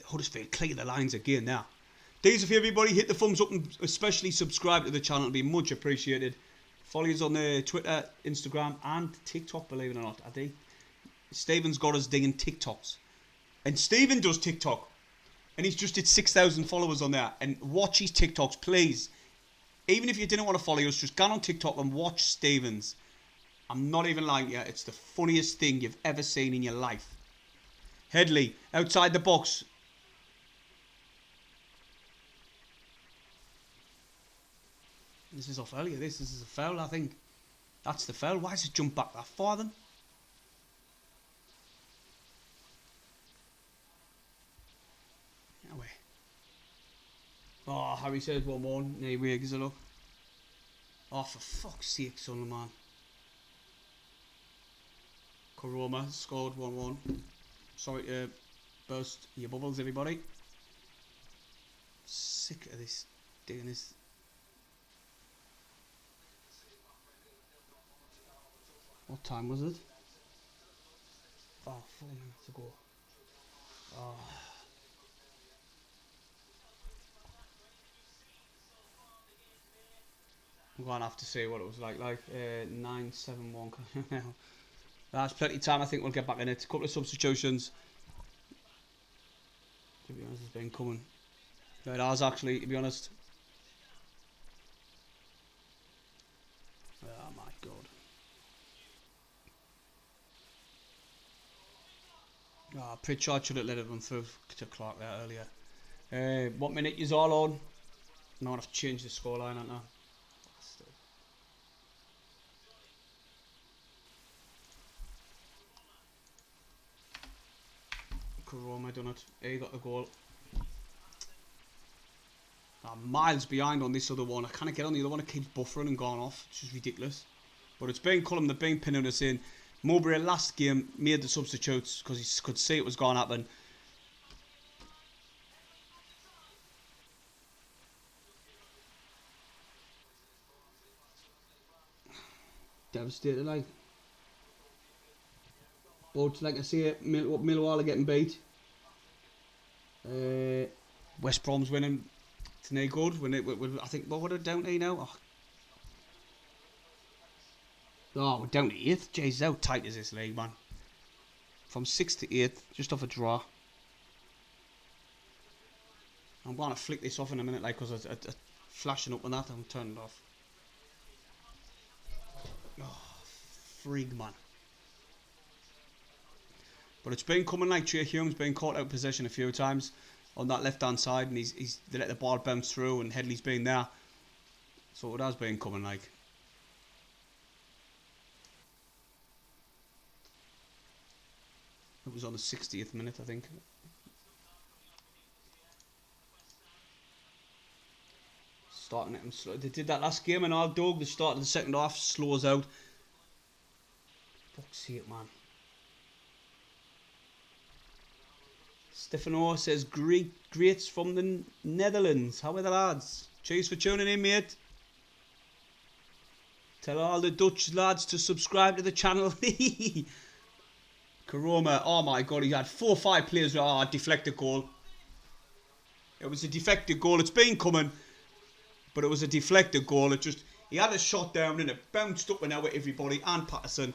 Huddersfield clear the lines again now. These of you, everybody, hit the thumbs up and especially subscribe to the channel. It'll be much appreciated. Follow us on the Twitter, Instagram and TikTok, believe it or not. Stephen's got us digging TikToks. And Stephen does TikTok. And he's just did 6,000 followers on there. And watch his TikToks, please. Even if you didn't want to follow us, just go on TikTok and watch Stephen's. I'm not even lying to you. It's the funniest thing you've ever seen in your life. Heley, outside the box. This is off earlier. This is a foul, I think. That's the foul. Why does it jump back that far then? Away. Oh, Harry says 1-1. Anyway, gives a look. Oh, for fuck's sake, Sunderland, man. Koroma scored 1-1. Sorry to burst your bubbles, everybody. Sick of this, doing this. What time was it? Oh, 4 minutes ago. Oh. I'm going to have to see what it was like 9-7-1. That's plenty of time. I think we'll get back in it. A couple of substitutions. To be honest, it's been coming. It has actually, to be honest. Oh my god. Oh, Pritchard should have let it run through to Clark there earlier. What minute is all on? I'm going to have to change the scoreline, aren't I? Roma done it. He got the goal. I'm miles behind on this other one. I can't get on the other one. It keeps buffering and going off. It's just ridiculous. But it's been Cullum. They've been pinning us in. Mowbray last game made the substitutes because he could see it was going to happen. Devastated, like. But like I say, Millwall are getting beat. West Brom's winning. It's no good. I think, what are we down to now? Oh, we're down to 8th. Jeez, how tight is this league, man? From 6th to 8th, just off a draw. I'm going to flick this off in a minute, like, because it's flashing up on that. I'm turning it off. Oh, frig, man. But it's been coming like Trey Hume's been caught out of possession a few times on that left hand side, and they let the ball bounce through, and Headley's been there. So it has been coming like. It was on the 60th minute, I think. Starting it slow. They did that last game, and our dog, the start of the second half, slows out. Fuck's sake, man. Stefano says, greats from the Netherlands. How are the lads? Cheers for tuning in, mate. Tell all the Dutch lads to subscribe to the channel. Karoma, oh my god, he had 4 or 5 players. Oh, deflected goal. It was a deflected goal. It's been coming, but it was a deflected goal. He had a shot down and it bounced up and out with everybody and Patterson.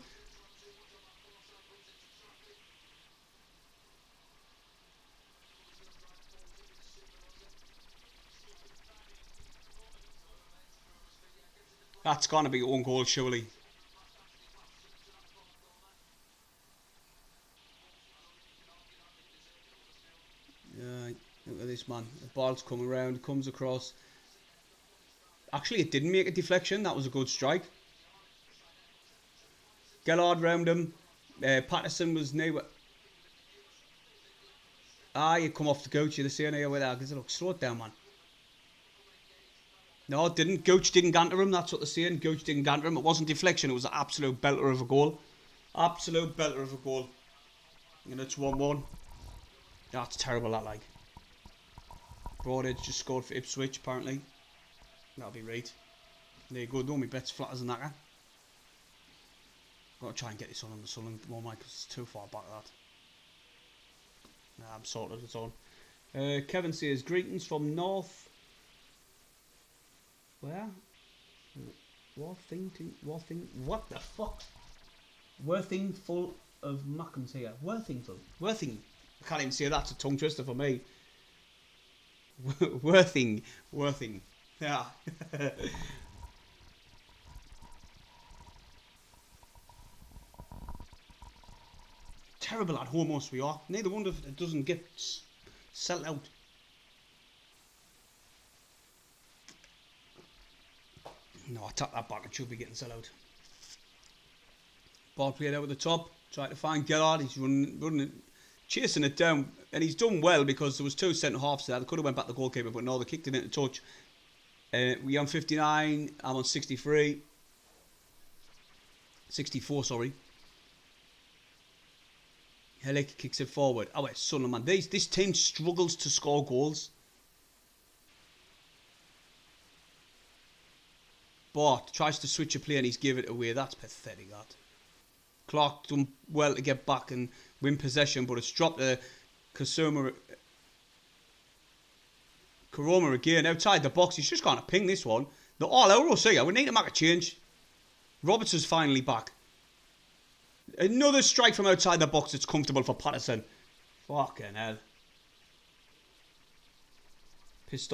That's going to be own goal, surely. Yeah, look at this, man. The ball's coming around, comes across. Actually, it didn't make a deflection. That was a good strike. Gellard round him. Patterson was new. You come off the coach. You're the same here with that. Look, slow it down, man. No, it didn't. Gooch didn't ganter him. That's what they're saying. Gooch didn't ganter him. It wasn't deflection. It was an absolute belter of a goal. Absolute belter of a goal. And it's 1-1. That's terrible, that, like. Broadhead's just scored for Ipswich, apparently. That'll be right. There you go. No, my bet's flatter than that, Got to try and get this on the Sunderland one, because it's too far back, that. Nah, I'm sorted. It's on. Kevin says, greetings from North... Where? Worthington. What the fuck? Worthing full of Muckins here. Worthington. I can't even say that's a tongue twister for me. Worthing. Yeah. Terrible at home, most we are. Neither wonder if it doesn't get settled out. No, I tap that back. It should be getting settled out. Ball played out at the top. Trying to find Gerrard. He's running, chasing it down. And he's done well because there was 2 centre-halves there. They could have went back to the goalkeeper, but no, they kicked it into touch. We're on 59. I'm on 63. 64, sorry. Heley kicks it forward. Oh, it's Sunderland. This team struggles to score goals. But tries to switch a play and he's given it away. That's pathetic, that. Clark done well to get back and win possession, but it's dropped to Karoma again outside the box. He's just going to ping this one. They're all out, here. We need to make a change. Robertson's finally back. Another strike from outside the box. It's comfortable for Patterson. Fucking hell. Pissed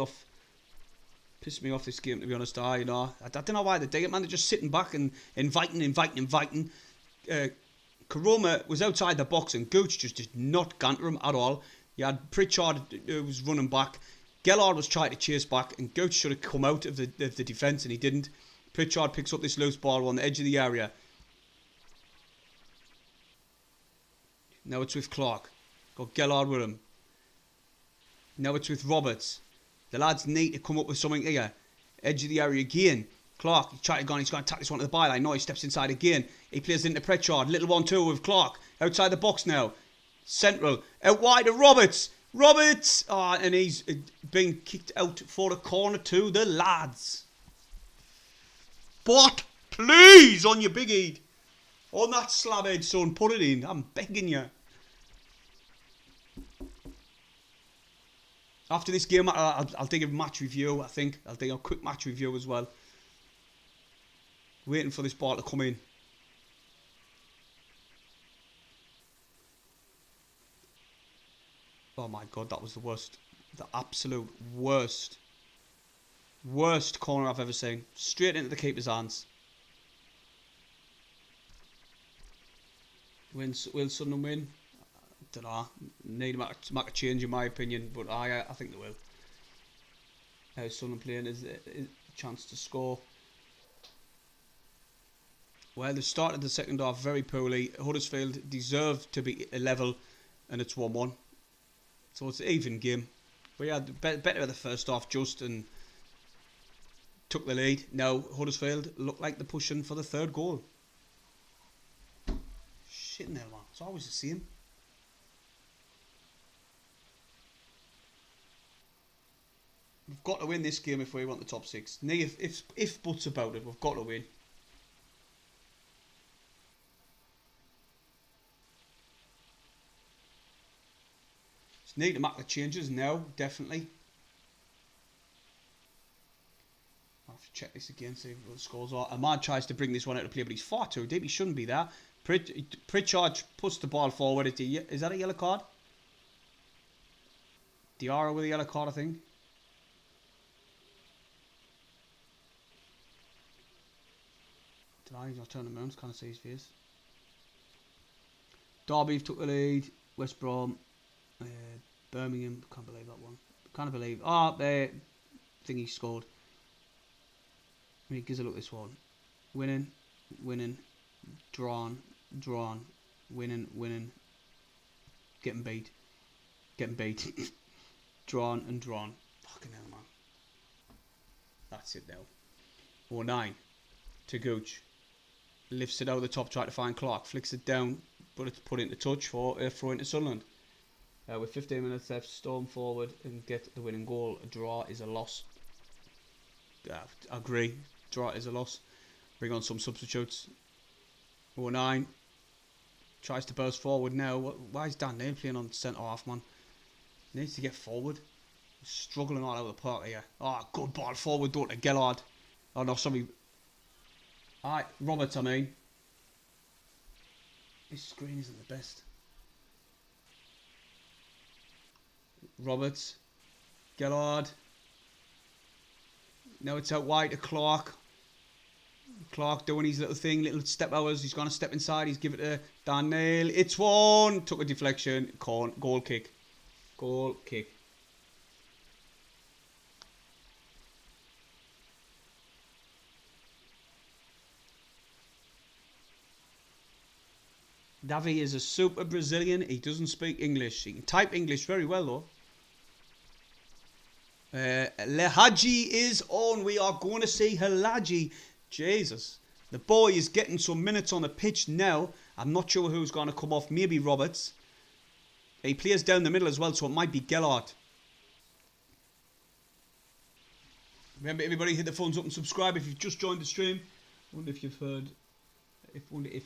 me off this game, to be honest. I don't know why they do it, man. They're just sitting back and inviting. Karoma was outside the box and Gooch just did not ganter him at all. You had Pritchard who was running back. Gerrard was trying to chase back and Gooch should have come out of the defence and he didn't. Pritchard picks up this loose ball on the edge of the area. Now it's with Clark. Got Gerrard with him. Now it's with Roberts. The lads need to come up with something here. Edge of the area again. Clark, he's trying to go on. He's going to tack this one to the byline. No, he steps inside again. He plays into Pritchard. Little 1-2 with Clark. Outside the box now. Central. Out wide to Roberts. And he's been kicked out for the corner to the lads. But, please, on your big head. On that slab head, son. Put it in. I'm begging you. After this game, I'll take a match review, I think. I'll take a quick match review as well. Waiting for this ball to come in. Oh my God, that was the worst. The absolute worst. Worst corner I've ever seen. Straight into the keeper's hands. Will Sunderland win? I don't know. Need to make a change in my opinion, but I think they will. How Sunderland playing is a chance to score. Well, they started the second half very poorly. Huddersfield deserved to be a level, and it's 1-1. So it's an even game. We had better at the first half, just and took the lead. Now Huddersfield look like they're pushing for the third goal. Shit in hell, man. It's always the same. We've got to win this game if we want the top 6. If buts about it, we've got to win. Just need to make the changes now, definitely. I'll have to check this again, see what the scores are. Ahmad tries to bring this one out of play, but he's far too deep. He shouldn't be there. Pritchard puts the ball forward. Is that a yellow card? Diarra with a yellow card, I think. He's not turning around, can't see his face. Derby took the lead. West Brom, Birmingham, can't believe that one. Can't believe. I think he scored. He gives a look at this one. Winning, drawn, winning, getting beat, drawn and drawn. Fucking hell, man. That's it now. 09 to Gooch. Lifts it out of the top, trying to find Clark. Flicks it down, but it's put into touch for a throw into Sunderland. With 15 minutes left, storm forward and get the winning goal. A draw is a loss. I agree. Draw is a loss. Bring on some substitutes. 09 tries to burst forward now. Why is Dan Neil playing on centre half, man? Needs to get forward. He's struggling all over the park here. Good ball forward, don't to Gerrard. Oh no, sorry. Alright, Roberts, I mean. His screen isn't the best. Roberts. Gellard. Now it's out wide to Clark. Clark doing his little thing, little step hours. He's going to step inside. He's give it to Dan Neil. It's one. Took a deflection. Goal kick. Goal kick. Davi is a super Brazilian. He doesn't speak English. He can type English very well though. Lehaji is on. We are going to see Helaji. Jesus. The boy is getting some minutes on the pitch now. I'm not sure who's going to come off. Maybe Roberts. He plays down the middle as well, so it might be Gellard. Remember, everybody, hit the thumbs up and subscribe if you've just joined the stream. Wonder if you've heard. Wonder if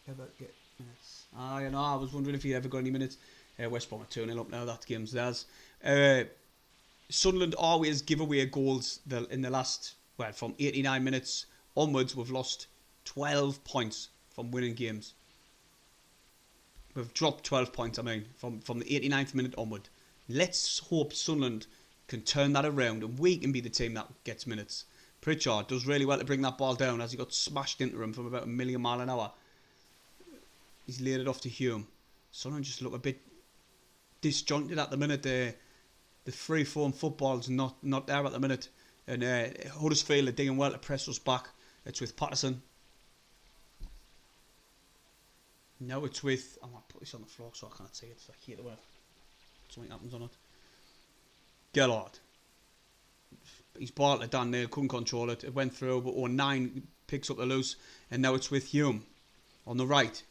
ever get minutes. You know, I was wondering if you ever got any minutes. West Brom are 2-0 up now. That game's theirs. Sunderland always give away goals in the last, well, from 89 minutes onwards. We've lost 12 points from winning games. We've dropped 12 points, I mean, from the 89th minute onward. Let's hope Sunderland can turn that around and we can be the team that gets minutes. Pritchard does really well to bring that ball down as he got smashed into him from about a million mile an hour. He's laid it off to Hume. Sunderland just look a bit disjointed at the minute. The free-form football's not there at the minute. And Huddersfield are doing well to press us back. It's with Patterson. Now it's with... I'm going to put this on the floor so I can't see it. So I hear the way something happens on it. Gellard. He's ball to Dan Neil. Couldn't control it. It went through, but 09 picks up the loose. And now it's with Hume on the right.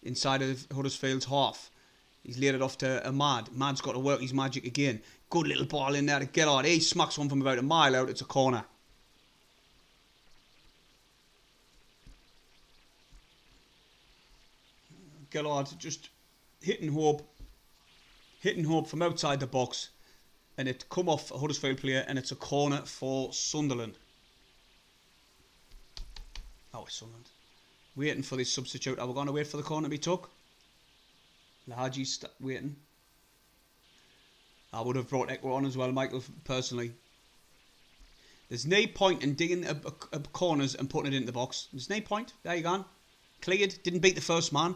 Inside of Huddersfield's half. He's laid it off to Ahmad. Mad's got to work his magic again. Good little ball in there to Gellard. He smacks one from about a mile out. It's a corner. Gellard just hitting hope from outside the box, and it come off a Huddersfield player, and it's a corner for Sunderland. Oh, it's Sunderland. Waiting for this substitute. Are we going to wait for the corner to be took? Lahaji's waiting. I would have brought Echo on as well, Michael, personally. There's no point in digging up corners and putting it into the box. There's no point. There you go. Cleared. Didn't beat the first man.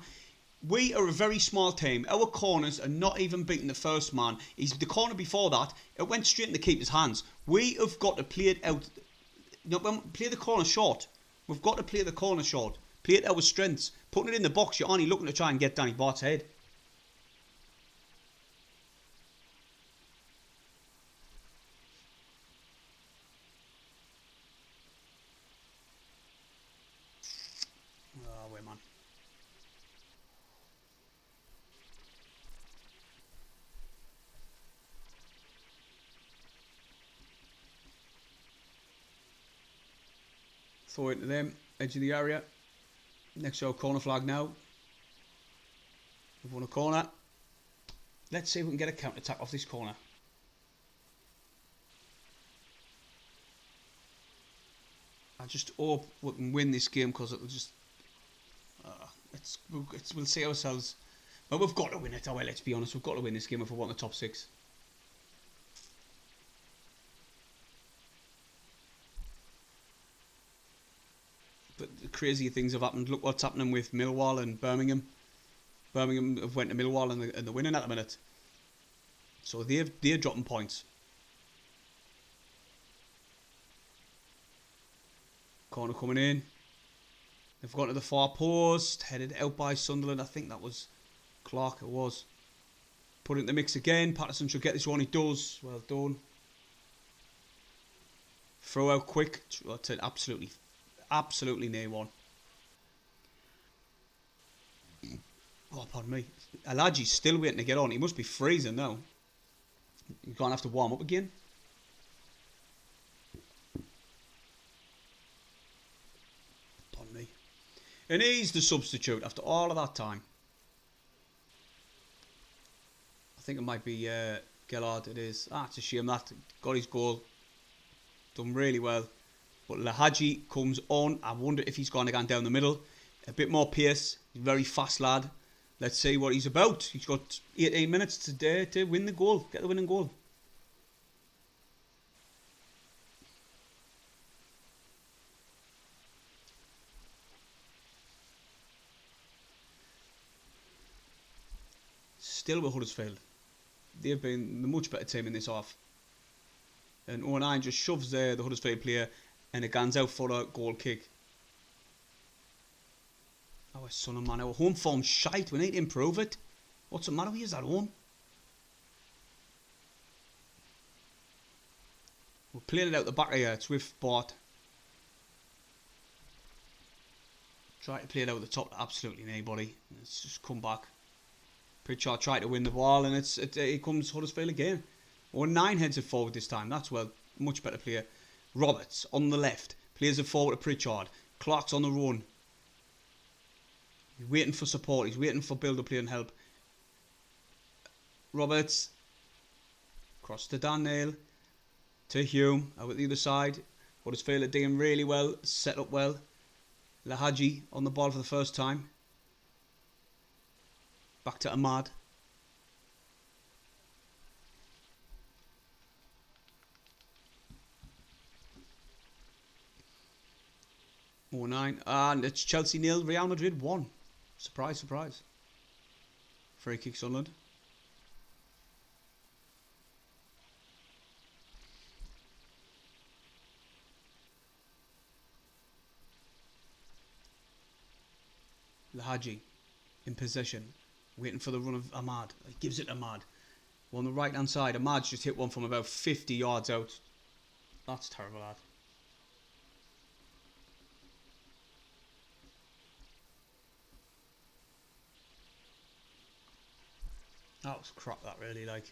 We are a very small team. Our corners are not even beating the first man. The corner before that, it went straight in the keeper's hands. We have got to play it out. Play the corner short. We've got to play the corner short. Play it out with strengths. Putting it in the box, you're only looking to try and get Danny Bart's head. Oh, wait, man. Throw it to them, edge of the area. Next show, corner flag now. We've won a corner. Let's see if we can get a counter attack off this corner. I just hope we can win this game because it'll just. We'll see ourselves. But we've got to win it. Oh, well, let's be honest. We've got to win this game if we want the top 6. But the crazy things have happened. Look what's happening with Millwall and Birmingham. Birmingham have went to Millwall and they're winning at the minute. So they're dropping points. Corner coming in. They've gone to the far post. Headed out by Sunderland. I think that was Clark. It was. Put it in the mix again. Patterson should get this one. He does. Well done. Throw out quick. That's an absolutely near one. Oh, pardon me. Alaji's still waiting to get on. He must be freezing now. He's going to have to warm up again. Pardon me. And he's the substitute after all of that time. I think it might be Gellard. It is. It's a shame that. Got his goal. Done really well. But Lahaji comes on. I wonder if he's going to go down the middle. A bit more pace. He's a very fast lad. Let's see what he's about. He's got 18 minutes today to win the goal. Get the winning goal. Still with Huddersfield. They've been the much better team in this half. And 09 just shoves the Huddersfield player and it guns out for a goal kick. Our Sunderland, man, our home form's shite. We need to improve it. What's the matter with you at home? We're playing it out the back here. It's with Bart. Try to play it out the top to absolutely anybody. It's just come back. Pritchard tried to win the ball and it comes Huddersfield again. Or 9 heads it forward this time. That's well, much better player. Roberts on the left. Plays it forward to Pritchard. Clark's on the run. He's waiting for support. He's waiting for build-up play and help. Roberts. Cross to Daniel. To Hume. Out at the other side. Huddersfield are doing really well. Set up well. Lahaji on the ball for the first time. Back to Ahmad. Oh, 9. And it's Chelsea 0, Real Madrid 1. Surprise, surprise. Free kick Sunderland. Lahaji in possession. Waiting for the run of Ahmad. He gives it to Ahmad. On the right hand side. Ahmad's just hit one from about 50 yards out. That's terrible, lad. That was crap, that really, like.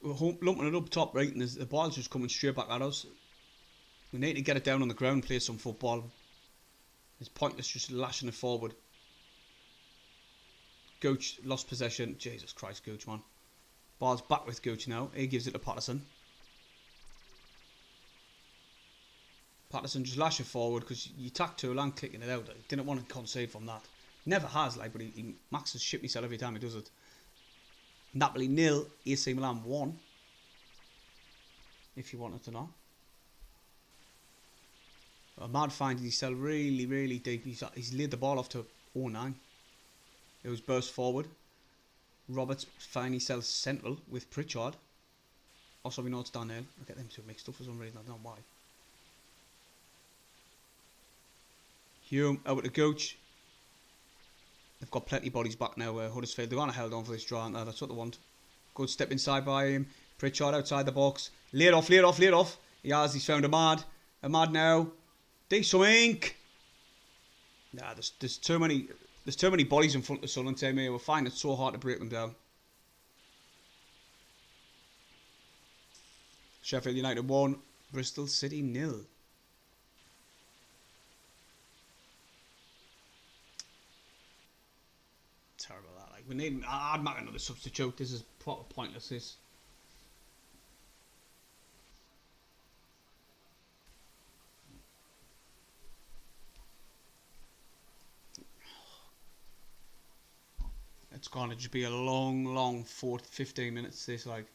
We're lumping it up top right, and the ball's just coming straight back at us. We need to get it down on the ground, play some football. It's pointless just lashing it forward. Gooch lost possession. Jesus Christ, Gooch, man. Ball's back with Gooch now. He gives it to Patterson. Patterson just lash it forward because you tack too long kicking it out. He didn't want to concede from that. Never has, like, but he maxes shit himself every time he does it. Napoli 0, AC Milan 1. If you wanted to know. Ahmad finds himself really, really deep. He's laid the ball off to 09. It was burst forward. Roberts finds himself central with Pritchard. Also, we know it's Daniel. I get them two mixed up for some reason. I don't know why. Hume out to Gooch. They've got plenty of bodies back now. Huddersfield, they're going to hold on for this draw. That's what they want. Good step inside by him. Pritchard outside the box. Laid off. He has. He's found Ahmad. Ahmad now. Do something. Nah, there's too many bodies in front of Sunderland team here. We're finding it so hard to break them down. Sheffield United 1, Bristol City 0. Terrible that. Like, we need. I'd make another substitute. This is proper pointless. This. It's gonna just be a long 15 minutes. This, like.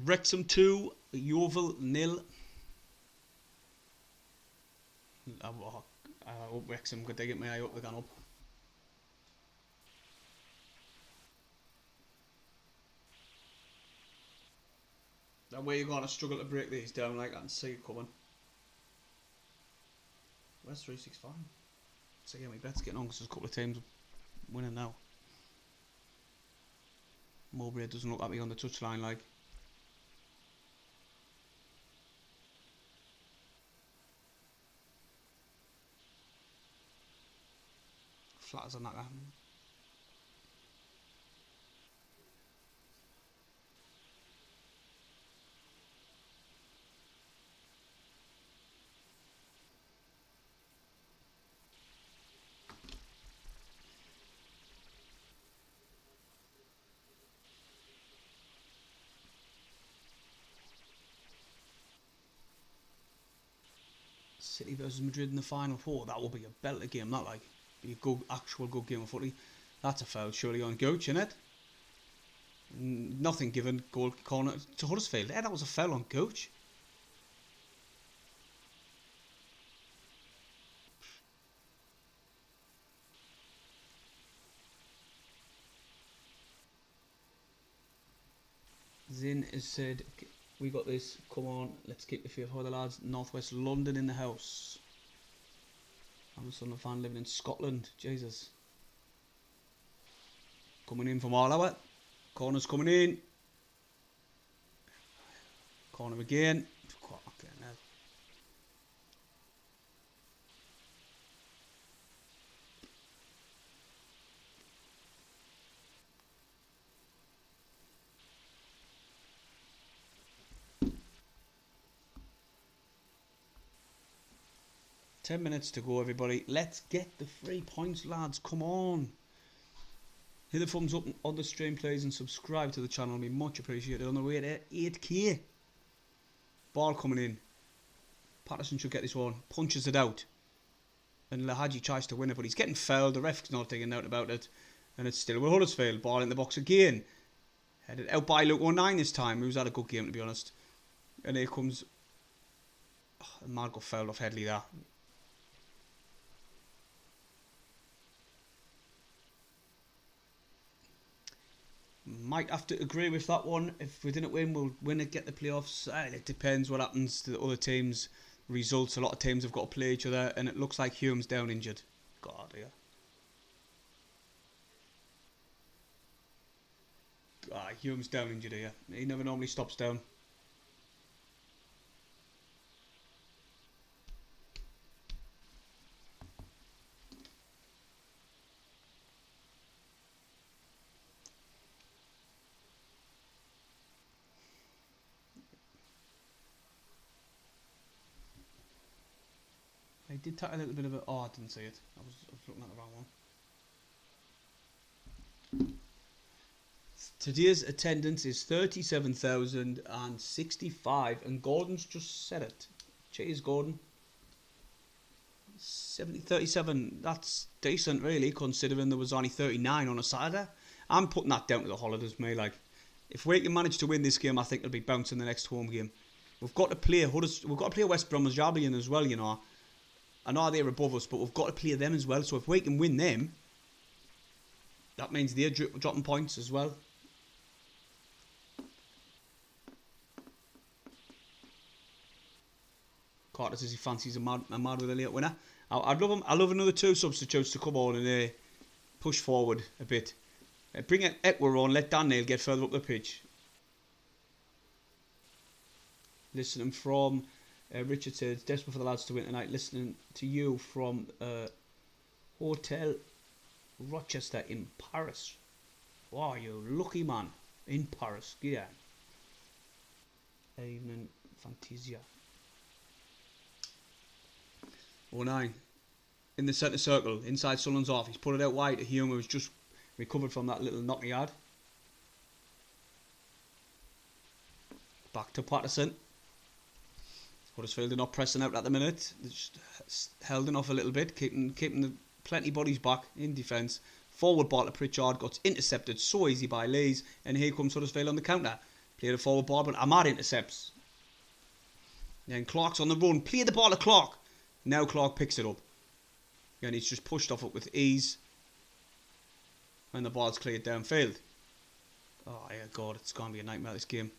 Wrexham 2, Yeovil 0. I hope Wrexham could they get me. I hope they're gone up. That way you're gonna struggle to break these down like that and see it coming. Where's 365? So yeah, my bet's getting on because there's a couple of teams winning now. Mowbray doesn't look like me on the touchline, like. Flat as a knacker. City versus Madrid in the final four. That will be a belter game. That like be a good, actual good game of footy. That's a foul surely on Gooch, isn't it? Nothing given. Goal corner to Huddersfield. Yeah, that was a foul on Gooch. Zin has said, we got this, come on, let's keep the faith for the lads. Northwest London in the house. I'm a Sunderland fan living in Scotland, Jesus. Coming in from all out. Corner's coming in. Corner again. Okay, now. 10 minutes to go, everybody. Let's get the 3 points, lads. Come on. Hit the thumbs up on the stream, please, and subscribe to the channel. It'll be much appreciated. On the way to 8k. Ball coming in. Patterson should get this one. Punches it out. And Lahadji tries to win it, but he's getting fouled. The ref's not taking note about it. And it's still with Huddersfield. Ball in the box again. Headed out by Luke 19 this time. Who's had a good game, to be honest. And here comes... Oh, Margert fouled off Heley there. Might have to agree with that one. If we didn't win, we'll win and get the playoffs. It depends what happens to the other teams' results. A lot of teams have got to play each other, and it looks like Hume's down injured. God, yeah. Hume's down injured here. He never normally stops down. I did take a little bit of a... Oh, I didn't see it. I was looking at the wrong one. Today's attendance is 37,065, and Gordon's just said it. Cheers, Gordon. 37. That's decent, really, considering there was only 39 on a Saturday. I'm putting that down to the holidays, mate. Like, if we can manage to win this game, I think it'll be bouncing the next home game. We've got to play West Bromwich Albion as well, you know. I know they're above us, but we've got to play them as well. So if we can win them, that means they're dropping points as well. Carter says he fancies a mad with a late winner. I'd love him. I love another two substitutes to come on and push forward a bit. Bring Ekwar on. Let Daniel get further up the pitch. Listening from. Richard says, desperate for the lads to win tonight. Listening to you from Hotel Rochester in Paris. Wow, you lucky man. In Paris. Yeah. Evening Fantasia. 09. In the centre circle. Inside Sunderland's off. He's put it out wide to Hume, who's just recovered from that little knock he had. Back to Patterson. Huddersfield are not pressing out at the minute. They're just holding off a little bit, keeping the plenty bodies back in defence. Forward ball to Pritchard, got intercepted so easy by Lees, and here comes Huddersfield on the counter. Play the forward ball, but Ahmad intercepts. Then Clark's on the run. Play the ball to Clark. Now Clark picks it up. And he's just pushed off it with ease. And the ball's cleared downfield. Oh, yeah, God, it's going to be a nightmare, this game.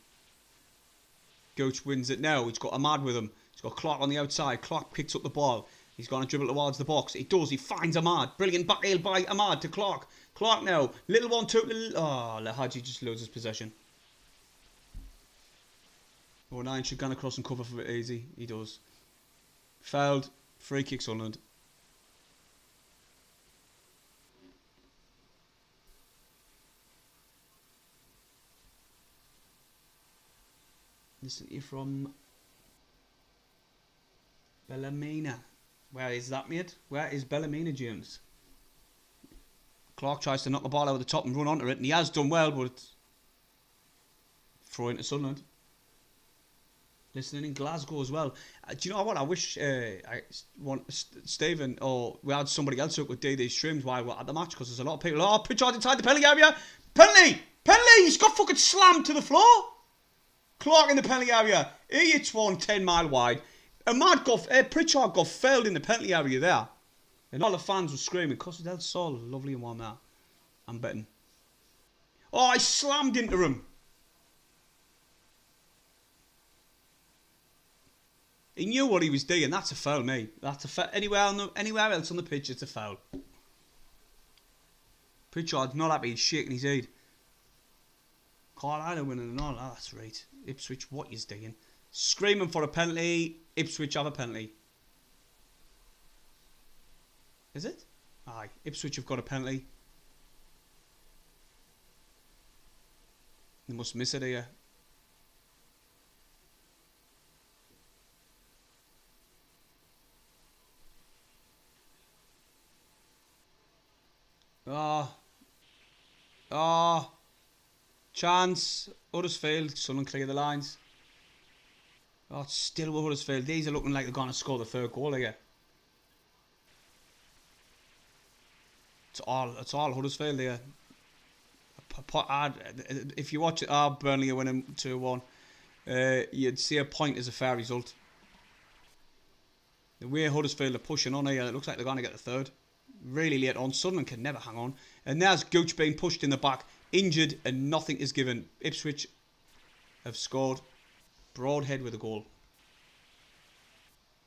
Gooch wins it now. He's got Ahmad with him. He's got Clark on the outside. Clark picks up the ball. He's going to dribble towards the box. He does. He finds Ahmad. Brilliant back heel by Ahmad to Clark. Clark now. Little one, two. Oh, Lahadji just loses possession. 09 should go across and cover for it easy. He does. Fouled. Free kick Sunderland. This is from Bellamina. Where is that, mate? Where is Bellamina, James? Clark tries to knock the ball out of the top and run onto it, and he has done well, but throw into Sunderland. listening in Glasgow as well. Do you know what? I wish Stephen or we had somebody else who could do these streams while we're at the match, because there's a lot of people. Oh, Pritchard inside the penalty area. Penalty! He's got fucking slammed to the floor. Clark in the penalty area. He hits one 10 mile wide. Pritchard got failed in the penalty area there. And all the fans were screaming, because they're so lovely and warm there. I'm betting. Oh, I slammed into him. He knew what he was doing. That's a foul, mate. That's a foul. Anywhere else on the pitch, it's a foul. Pritchard's not happy. He's shaking his head. Caleno winning and all. Oh, that's right. Ipswich, what you doing? Screaming for a penalty. Ipswich have a penalty. Is it? Aye. Ipswich have got a penalty. They must miss it here. Chance. Huddersfield. Sunderland clear the lines. Oh, it's still with Huddersfield. These are looking like they're going to score the third goal here. It's all Huddersfield here. If you watch it, Burnley are winning 2-1. You'd see a point as a fair result. The way Huddersfield are pushing on here, it looks like they're going to get the third. Really late on. Sunderland can never hang on. And there's Gooch being pushed in the back. Injured and nothing is given. Ipswich have scored. Broadhead with a goal.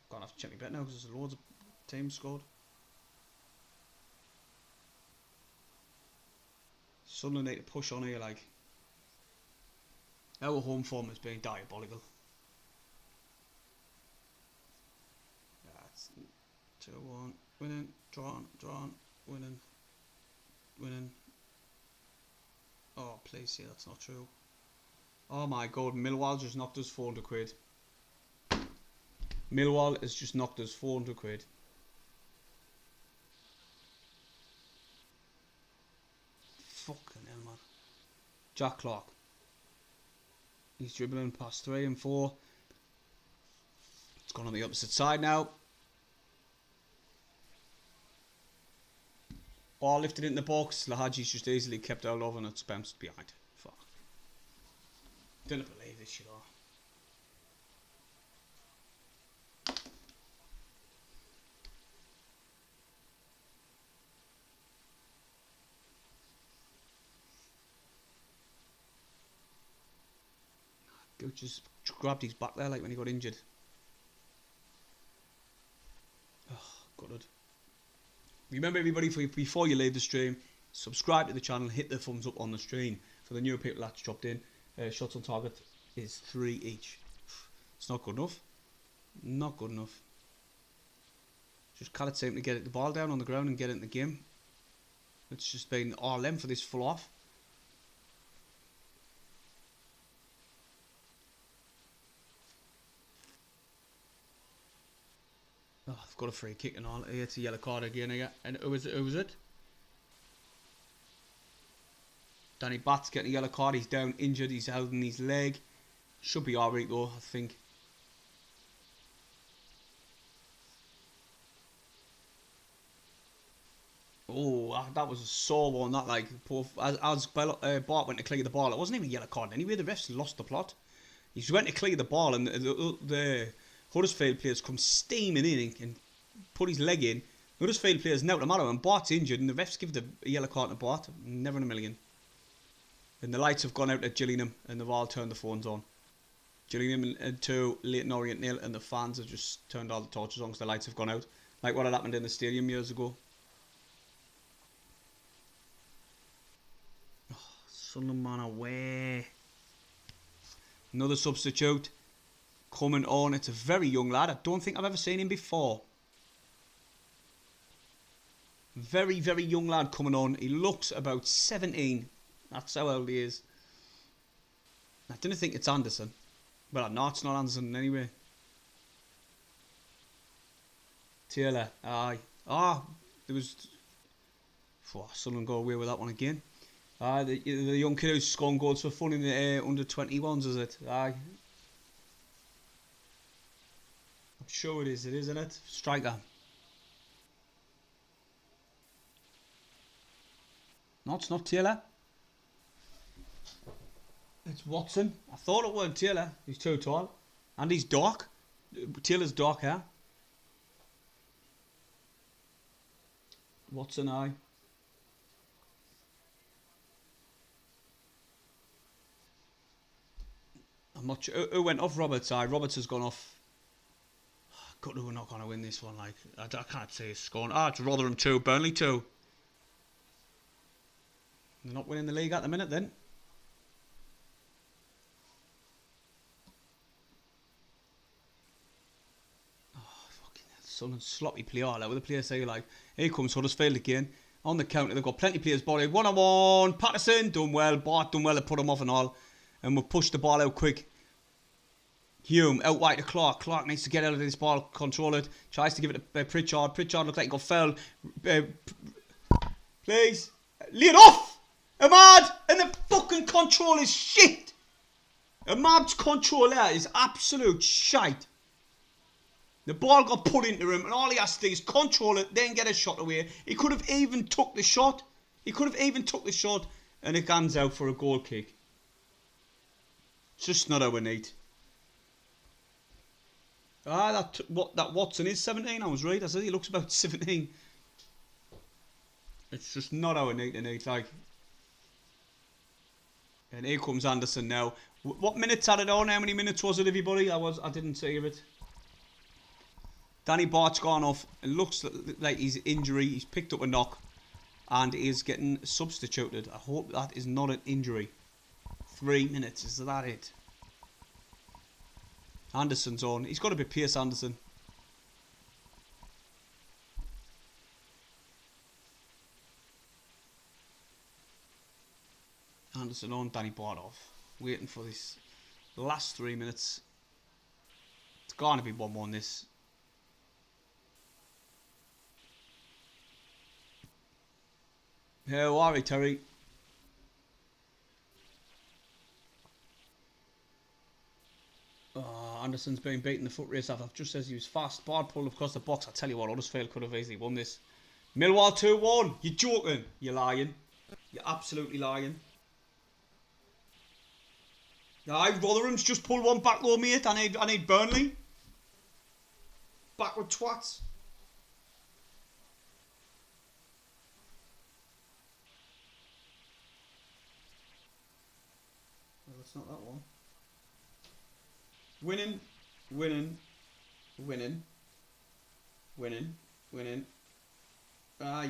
Gonna have to check my bet now because there's loads of teams scored. Sunderland need to push on here like. Our home form has been diabolical. That's 2-1. Winning, drawn, winning. Oh, please say that's not true. Oh my god, Millwall just knocked us 400 quid. Millwall has just knocked us 400 quid. Fucking hell, man. Jack Clark. He's dribbling past 3 and 4. It's gone on the opposite side now. Ball lifted in the box. Lahaji's just easily kept out of and it's bounced behind. Fuck. Didn't believe this shit all. Gooch just grabbed his back there like when he got injured. Oh, gutted. Remember everybody, before you leave the stream, subscribe to the channel, hit the thumbs up on the stream. For the new people that's dropped in, shots on target is 3 each. It's not good enough. Not good enough. Just can't seem to get the ball down on the ground and get it in the game. It's just been RM for this full off. Oh, I've got a free kick and all. It's a yellow card again. And who was it? Danny Batts getting a yellow card. He's down injured. He's holding his leg. Should be alright though, I think. Oh, that was a sore one. That like as Bart went to clear the ball, it wasn't even a yellow card anyway. The refs lost the plot. He went to clear the ball and the Huddersfield players come steaming in and put his leg in. Huddersfield players now to matter and Bart's injured and the refs give the yellow card to Bart. Never in a million. And the lights have gone out at Gillingham and they've all turned the phones on. Gillingham and 2, Leighton Orient 0, and the fans have just turned all the torches on because the lights have gone out. Like what had happened in the stadium years ago. Oh, Sunderland man away. Another substitute coming on. It's a very young lad. I don't think I've ever seen him before. Very, very young lad coming on. He looks about 17. That's how old he is. I didn't think it's Anderson. Well, no, it's not Anderson anyway. Taylor, aye. There was... Oh, Sunderland go away with that one again. The young kid who's scoring goals for fun in the under-21s, is it? Aye. Sure it is, isn't it? Striker. No, it's not Taylor. It's Watson. I thought it weren't Taylor. He's too tall. And he's dark. Taylor's dark hair. Watson, aye. I'm not sure. Who went off? Roberts, aye. Roberts has gone off. God, we're not going to win this one. Like I can't say it's scoring. It's Rotherham 2, Burnley 2. They're not winning the league at the minute then. Some sloppy play all out with the players say like, here comes Huddersfield again. On the counter, they've got plenty of players body. 1-on-1, Patterson, done well. Bart done well to put him off and all. And we'll push the ball out quick. Hume, out wide to Clark. Clark needs to get out of this ball, control it. Tries to give it to Pritchard. Pritchard looks like he got fouled. Please. Lay it off! Ahmad! And the fucking control is shit! Ahmad's control there is absolute shite. The ball got put into him and all he has to do is control it, then get a shot away. He could have even took the shot. And it comes out for a goal kick. It's just not our need. That Watson is 17. I was right. I said he looks about 17. It's just not our need. Like. And here comes Anderson now. What minutes had it on? How many minutes was it, everybody? I didn't see it. Danny Bart's gone off. It looks like he's injury. He's picked up a knock and is getting substituted. I hope that is not an injury. 3 minutes, is that it? Anderson's on. He's got to be Pierce Anderson. Anderson on, Danny Bart off. Waiting for this last 3 minutes. It's going to be 1-1 this. How are we, Terry? Anderson's been beaten the foot race off. Just says he was fast. Bard pulled across the box. I tell you what, Huddersfield could have easily won this. Millwall 2-1. You're joking. You're lying. You're absolutely lying. Aye, Rotherham's just pulled one back though, mate. I need Burnley. Backward twats. That's not that one. Winning. You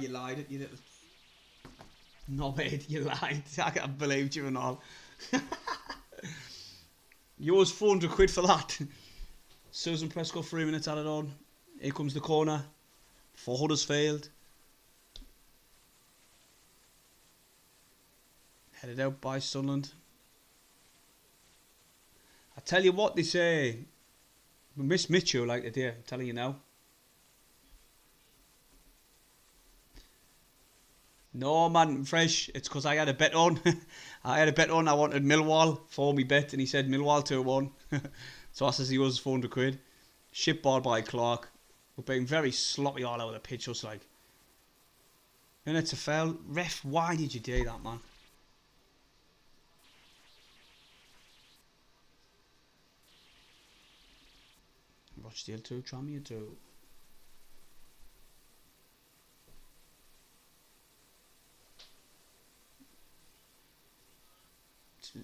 lied. You little knobhead. You lied. I can't believe you and all. Yours 400 quid for that. Susan Prescott 3 minutes added on. Here comes the corner for Huddersfield. Headed out by Sunderland. I tell you what they say. We miss Mitchell like today, I'm telling you now. No man, fresh. It's because I had a bet on. I wanted Millwall for me bet and he said Millwall 2-1. So I says he was 400 quid. Ship ball by Clark. We're being very sloppy all over the pitch, just like. And it's a foul. Ref, why did you do that, man? Rochdale 2, Tranmere 2.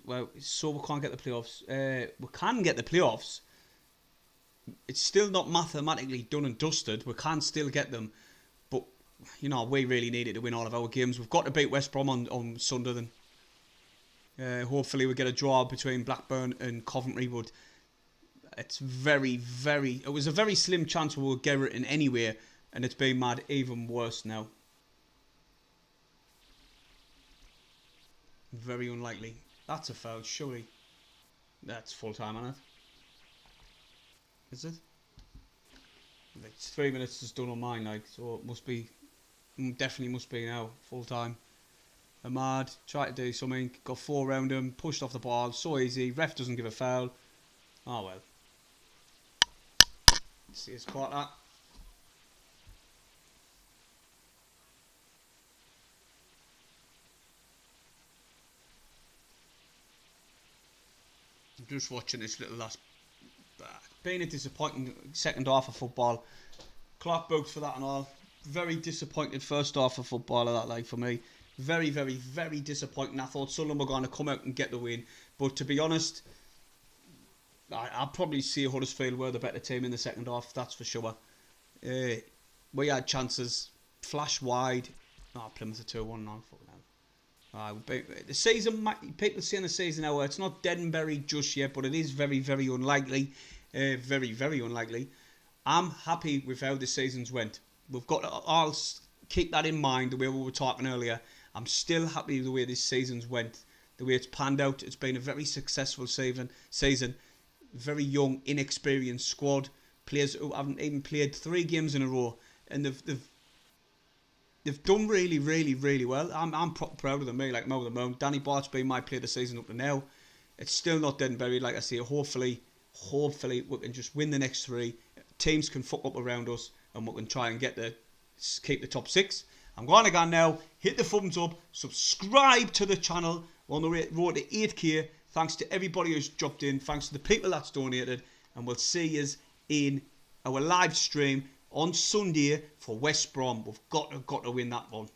Well, so we can't get the playoffs. We can get the playoffs. It's still not mathematically done and dusted. We can still get them. But, you know, we really need it to win all of our games. We've got to beat West Brom on Sunday then. Hopefully we get a draw between Blackburn and Coventry, but it's it was a very slim chance we would get it in anyway, and it's been made even worse now. Very unlikely. That's a foul, surely. That's full time, isn't it? Is it? Like 3 minutes is done on mine, like, so it must be, definitely must be now, full time. Ahmad tried to do something, got 4 round him, pushed off the ball, so easy. Ref doesn't give a foul. Oh well. See his quarter. I'm just watching this little last. Been a disappointing second half of football. Clark booked for that and all. Very disappointed first half of football of that, like, for me. Very, very, very disappointing. I thought Sunderland were going to come out and get the win. But to be honest, I'd probably see Huddersfield were the better team in the second half, that's for sure. We had chances. Flash wide. Oh, Plymouth are 2-1 now. The season, people saying the season now, it's not dead and buried just yet, but it is very, very unlikely. Very, very unlikely. I'm happy with how the seasons went. We've got to all keep that in mind, the way we were talking earlier. I'm still happy with the way this season's went, the way it's panned out. It's been a very successful season. Very young, inexperienced squad. Players who haven't even played 3 games in a row, and they've done really, really, really well. I'm proud of them. Like Mo the Moon. Danny Bart's been my player of the season up to now. It's still not dead and buried, like I say. Hopefully we can just win the next 3. Teams can fuck up around us, and we can try and keep the top 6. I'm going to go now. Hit the thumbs up. Subscribe to the channel. We're on the road to 8k. Thanks to everybody who's dropped in. Thanks to the people that's donated. And we'll see you in our live stream on Sunday for West Brom. We've got to win that one.